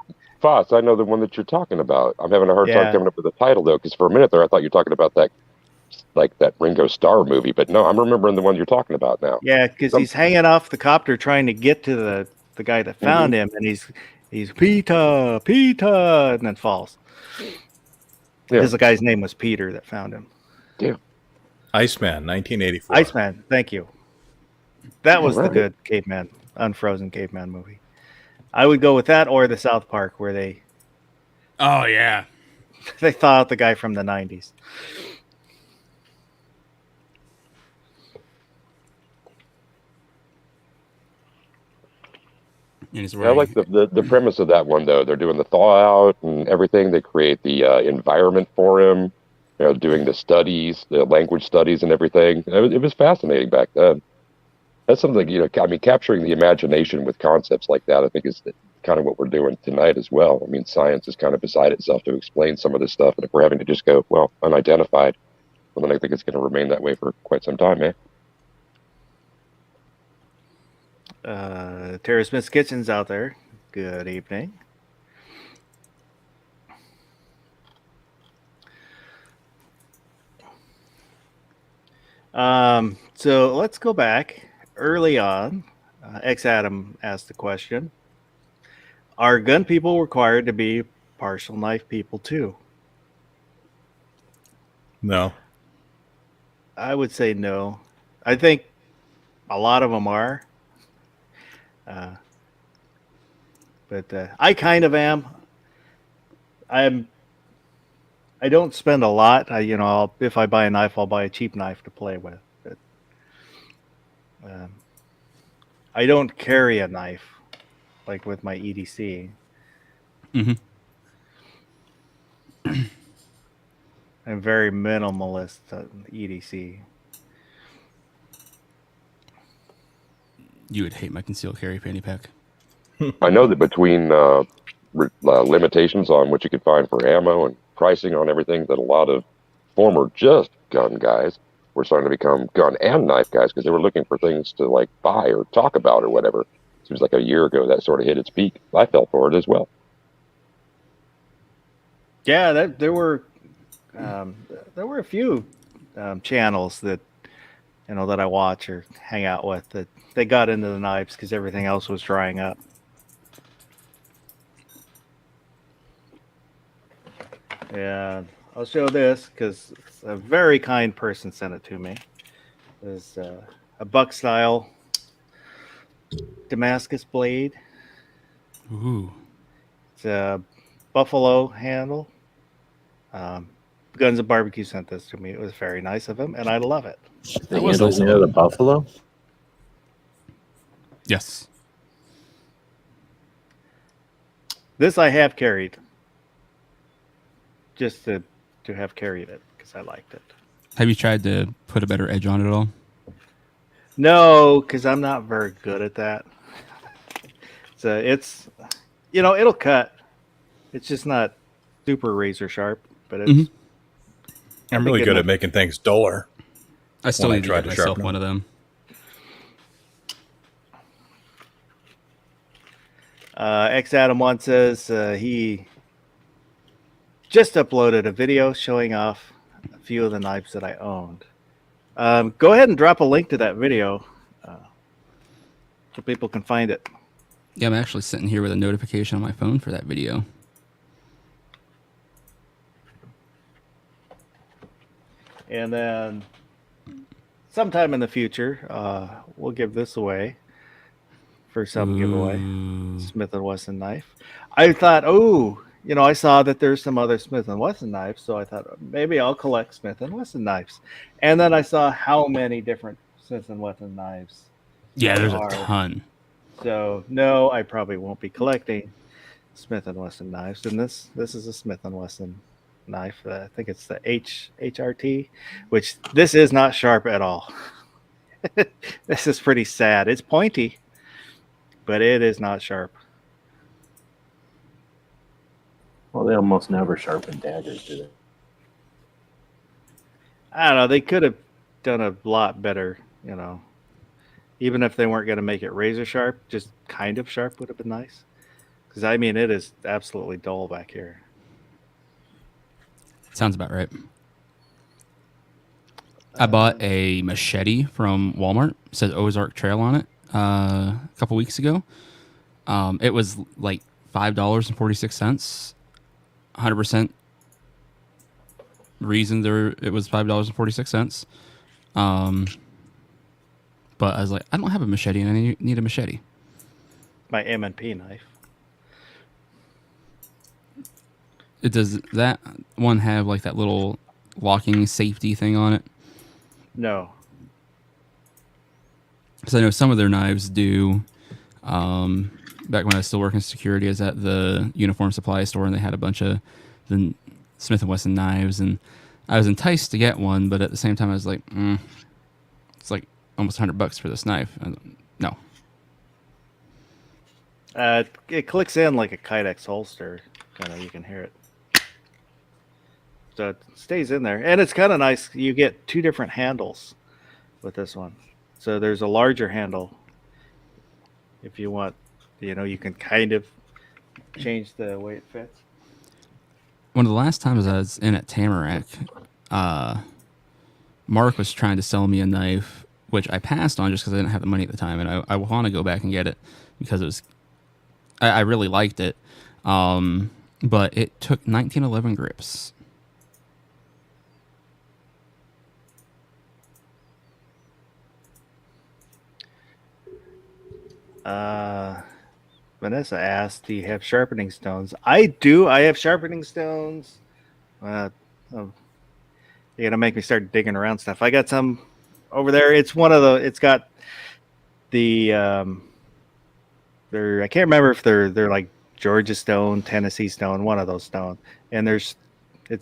Foss, I know the one that you're talking about. I'm having a hard Yeah. time coming up with the title though, because for a minute there I thought you were talking about that, like that Ringo Starr movie. But no, I'm remembering the one you're talking about now. Yeah, because he's hanging off the copter trying to get to the guy that found him, and he's Peter, and then falls. Yeah. Because the guy's name was Peter that found him. Iceman, 1984. Iceman, thank you. That was the Alright. good caveman, unfrozen caveman movie. I would go with that or the South Park where they Oh yeah. thaw out the guy from the 90s. And he's I wearing, like the premise of that one though. They're doing the thaw out and everything. They create the environment for him. You know, doing the studies, the language studies, and everything. It was fascinating back then. That's something, you know. I mean, capturing the imagination with concepts like that, I think, is kind of what we're doing tonight as well. I mean, science is kind of beside itself to explain some of this stuff, and if we're having to just go, well, unidentified, well, then I think it's going to remain that way for quite some time, man. Tara Smith's Kitchen's out there. Good evening. So let's go back early on. X Adam asked the question: are gun people required to be partial knife people too? No. I would say no. I think a lot of them are. But I kind of am. I don't spend a lot. If I buy a knife, I'll buy a cheap knife to play with. But, I don't carry a knife like with my EDC. Mhm. I'm very minimalist on EDC. you would hate my concealed carry fanny pack. I know that between limitations on what you could find for ammo and pricing on everything, that a lot of former just gun guys were starting to become gun and knife guys because they were looking for things to like buy or talk about or whatever. Seems like a year ago that sort of hit its peak. I fell for it as well. Yeah, there were a few channels that that I watch or hang out with that they got into the knives because everything else was drying up. Yeah, I'll show this because a very kind person sent it to me. It's a buck style Damascus blade. Ooh. It's a buffalo handle. Guns and Barbecue sent this to me. It was very nice of him, and I love it. The was handle nice of near the him. buffalo? Yes. This I have carried, just to have carried it because I liked it. Have you tried to put a better edge on it at all? No, because I'm not very good at that. So it's it'll cut. It's just not super razor sharp, but it's. Mhm. I'm really good good enough. at making things duller. I still When I need to tried get to myself sharpen one of them. X Adam one says he just uploaded a video showing off a few of the knives that I owned. Go ahead and drop a link to that video so people can find it. Yeah, I'm actually sitting here with a notification on my phone for that video. And then sometime in the future, we'll give this away for some giveaway. Ooh. Smith & Wesson knife. I thought, I saw that there's some other Smith & Wesson knives, so I thought maybe I'll collect Smith & Wesson knives. And then I saw how many different Smith & Wesson knives. Yeah, there's Are. a ton. So, no, I probably won't be collecting Smith and Wesson knives, and this is a Smith and Wesson knife. I think it's the HRT, which this is not sharp at all. This is pretty sad. It's pointy, but it is not sharp. Well, they almost never sharpen daggers, do they? I don't know. They could have done a lot better, you know. Even if they weren't going to make it razor sharp, just kind of sharp would have been nice. Because, I mean, it is absolutely dull back here. Sounds about right. I bought a machete from Walmart. It says Ozark Trail on it a couple weeks ago. It was like $5.46. 100% reason there it was $5.46. But I was like, I don't have a machete and I need a machete. My M&P knife. Does that one have like that little locking safety thing on it? No. Because I know some of their knives do. Back when I was still working security, I was at the uniform supply store, and they had a bunch of the Smith & Wesson knives, and I was enticed to get one, but at the same time, I was like, it's like almost $100 for this knife. No. It clicks in like a Kydex holster. Kind of, you can hear it. So it stays in there, and it's kind of nice. You get two different handles with this one. So there's a larger handle if you want. You know, you can kind of change the way it fits. One of the last times I was in at Tamarack, Mark was trying to sell me a knife, which I passed on just because I didn't have the money at the time, and I want to go back and get it because it was, I really liked it, but it took 1911 grips. Vanessa asked, do you have sharpening stones? I do. I have sharpening stones. You're going to make me start digging around stuff. I got some over there. It's one of the, it's got the, they're, I can't remember if they're like Georgia stone, Tennessee stone, one of those stone. And it's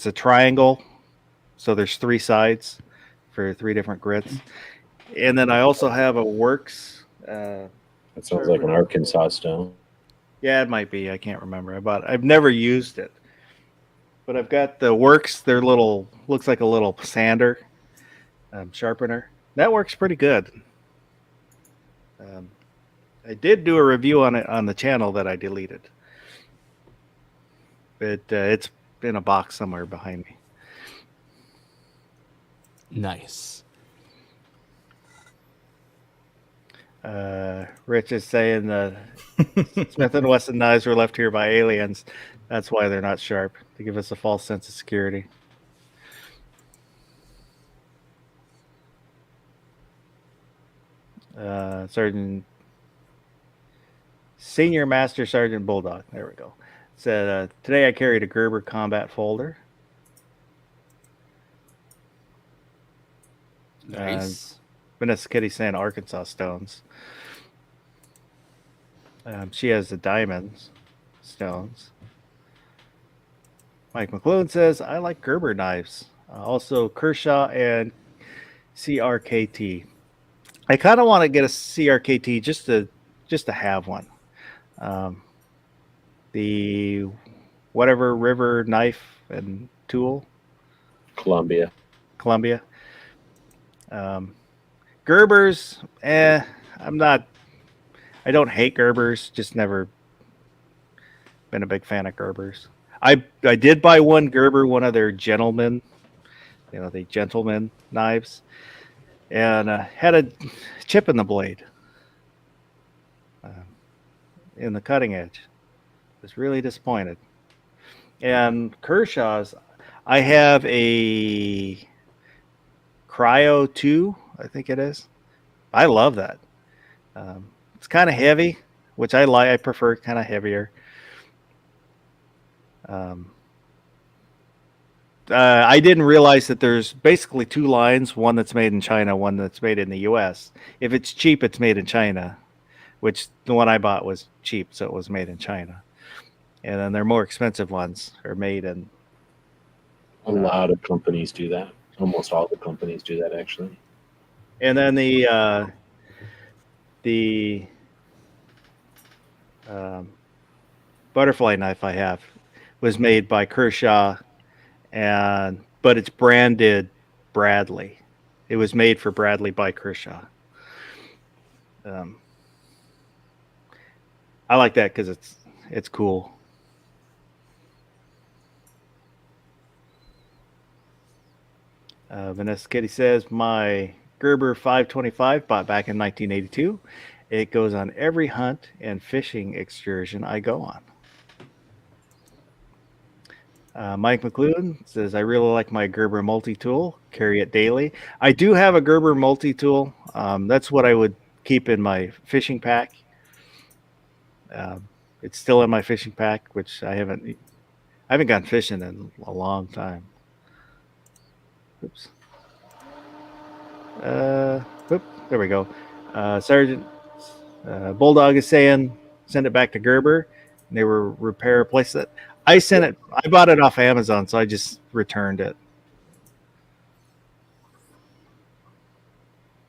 a triangle. So there's 3 sides for 3 different grits. And then I also have a Works. That sounds like an Arkansas stone. Yeah, it might be. I can't remember. I've never used it, but I've got the Works. Their little looks like a little sander, sharpener. That works pretty good. I did do a review on it on the channel that I deleted. It's in a box somewhere behind me. Nice. Rich is saying the Smith & Wesson knives were left here by aliens. That's why they're not sharp, to give us a false sense of security. Senior Master Sergeant Bulldog. There we go. Said, today I carried a Gerber combat folder. Nice. Vanessa Kitty saying Arkansas stones. She has the diamonds stones. Mike McLuhan says, I like Gerber knives. Also Kershaw and CRKT. I kind of want to get a CRKT just to have one. The whatever river knife and tool. Columbia. Gerbers, I don't hate Gerbers, just never been a big fan of Gerbers. I did buy one Gerber, one of their gentlemen, the gentleman knives, and had a chip in the blade, in the cutting edge. Was really disappointed. And Kershaw's, I have a Cryo 2, I think it is. I love that. It's kind of heavy, which I like. I prefer kind of heavier. I didn't realize that there's basically 2 lines, one that's made in China, one that's made in the U.S. If it's cheap, it's made in China, which the one I bought was cheap, so it was made in China. And then their more expensive ones are made in. A lot of companies do that. Almost all the companies do that, actually. And then the butterfly knife I have was made by Kershaw, but it's branded Bradley. It was made for Bradley by Kershaw. I like that because it's cool. Vanessa Kitty says, my Gerber 525 bought back in 1982. It goes on every hunt and fishing excursion I go on. Mike McLuhan says, I really like my Gerber multi-tool. Carry it daily. I do have a Gerber multi-tool. That's what I would keep in my fishing pack. It's still in my fishing pack, which I haven't gone fishing in a long time. Oops. There we go. Sergeant Bulldog is saying send it back to Gerber. And they will replace it. I bought it off Amazon, so I just returned it.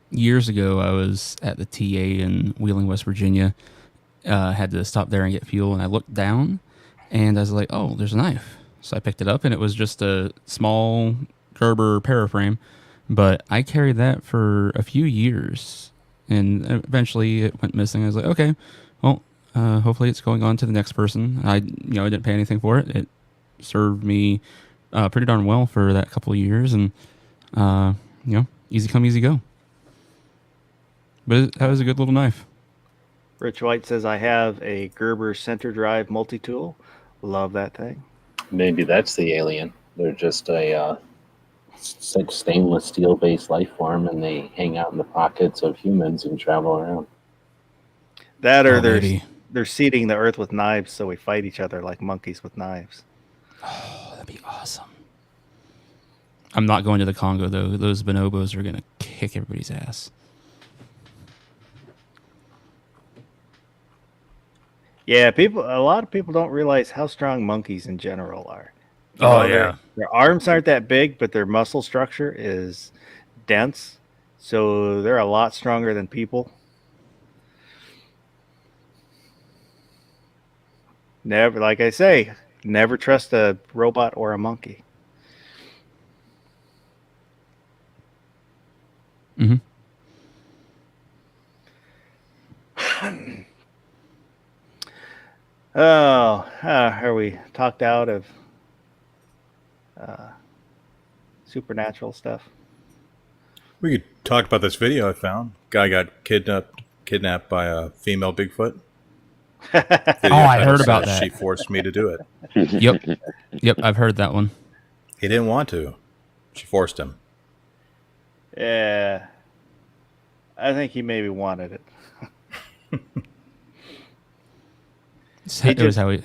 Years ago, I was at the TA in Wheeling, West Virginia. Had to stop there and get fuel, and I looked down, and I was like, oh, there's a knife. So I picked it up, and it was just a small Gerber paraframe, but I carried that for a few years, and eventually it went missing. I was like, okay, well, hopefully it's going on to the next person. I didn't pay anything for it. It served me pretty darn well for that couple of years, and easy come, easy go. But that was a good little knife. Rich White says, I have a Gerber center drive multi-tool. Love that thing. Maybe that's the alien. They're just a stainless steel based life form, and they hang out in the pockets of humans and travel around. That or maybe. they're seeding the earth with knives, so we fight each other like monkeys with knives. Oh, that'd be awesome. I'm not going to the Congo, though. Those bonobos are going to kick everybody's ass. Yeah, a lot of people don't realize how strong monkeys in general are. Their arms aren't that big, but their muscle structure is dense, so they're a lot stronger than people. Never, like I say, never trust a robot or a monkey. Mm-hmm. Are we talked out of supernatural stuff? We could talk about this video I found. Guy got kidnapped by a female Bigfoot. Video I title heard about says, that. She forced me to do it. Yep, I've heard that one. He didn't want to. She forced him. Yeah, I think he maybe wanted it. It was how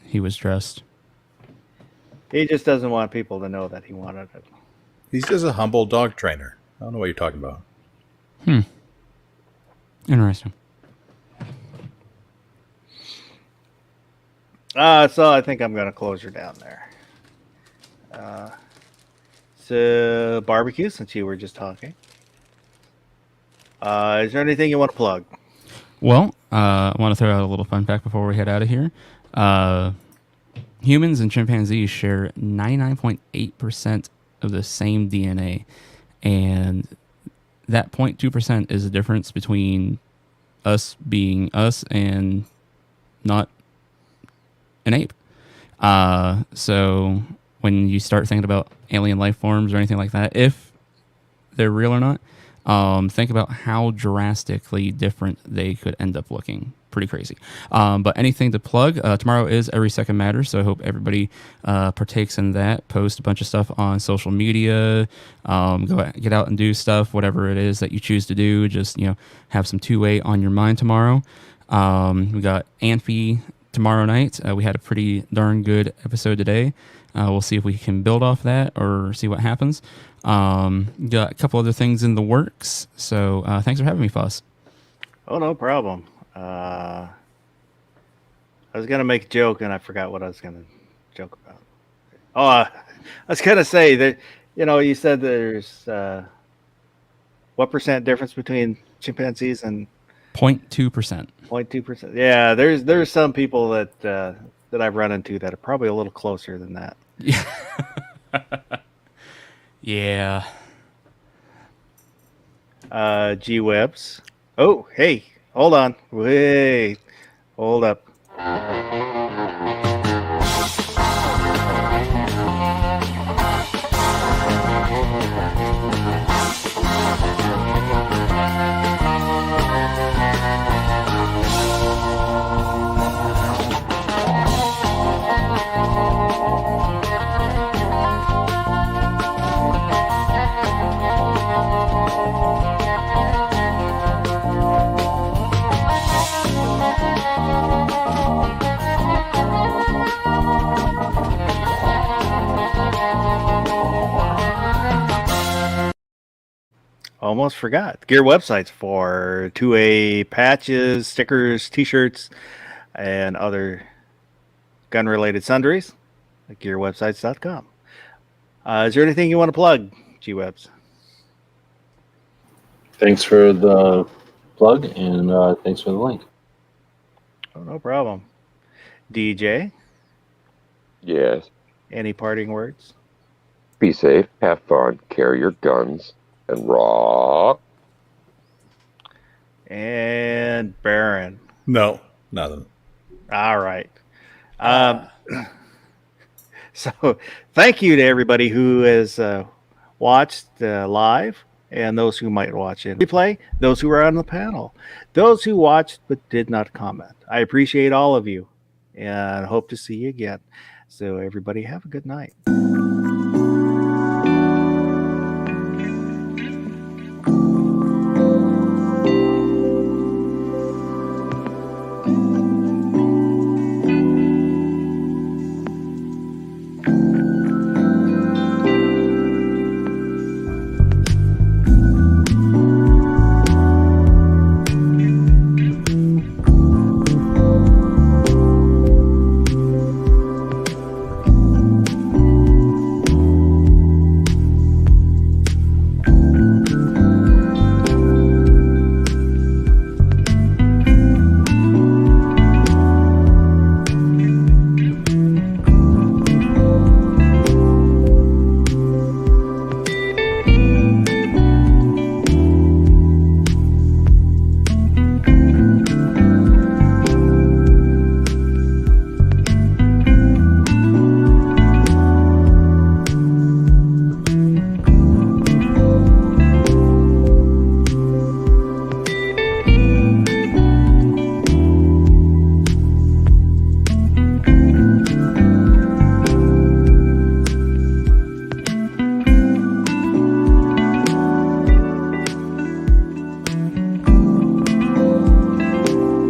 he was dressed. He just doesn't want people to know that he wanted it. He's just a humble dog trainer. I don't know what you're talking about. Interesting. So I think I'm going to close her down there. So barbecue, since you were just talking. Is there anything you want to plug? Well, I want to throw out a little fun fact before we head out of here. Humans and chimpanzees share 99.8% of the same DNA, and that 0.2% is the difference between us being us and not an ape. So when you start thinking about alien life forms or anything like that, if they're real or not, think about how drastically different they could end up looking. Pretty crazy. But anything to plug, tomorrow is Every Second Matters, so I hope everybody partakes in that. Post a bunch of stuff on social media. Get out and do stuff, whatever it is that you choose to do. Just, have some two-way on your mind tomorrow. We got Amphi tomorrow night. We had a pretty darn good episode today. We'll see if we can build off that or see what happens. Got a couple other things in the works. So thanks for having me, Foss. Oh, no problem. I was gonna make a joke and I forgot what I was gonna joke about. Oh, I was gonna say that you said there's what percent difference between chimpanzees and 0.2%. 0.2%. Yeah, there's some people that I've run into that are probably a little closer than that. Yeah. G-Webs. Oh, hey, hold on. Wait, hold up. Almost forgot. Gear websites for 2A patches, stickers, t-shirts, and other gun-related sundries at gearwebsites.com. Is there anything you want to plug, G-Webs? Thanks for the plug, and thanks for the link. Oh, no problem. DJ, Yes. any parting words? Be safe, have fun, carry your guns, and rock. And Baron. No, nothing. All right. So thank you to everybody who has watched live and those who might watch in replay, those who are on the panel, those who watched but did not comment. I appreciate all of you and hope to see you again. So everybody have a good night.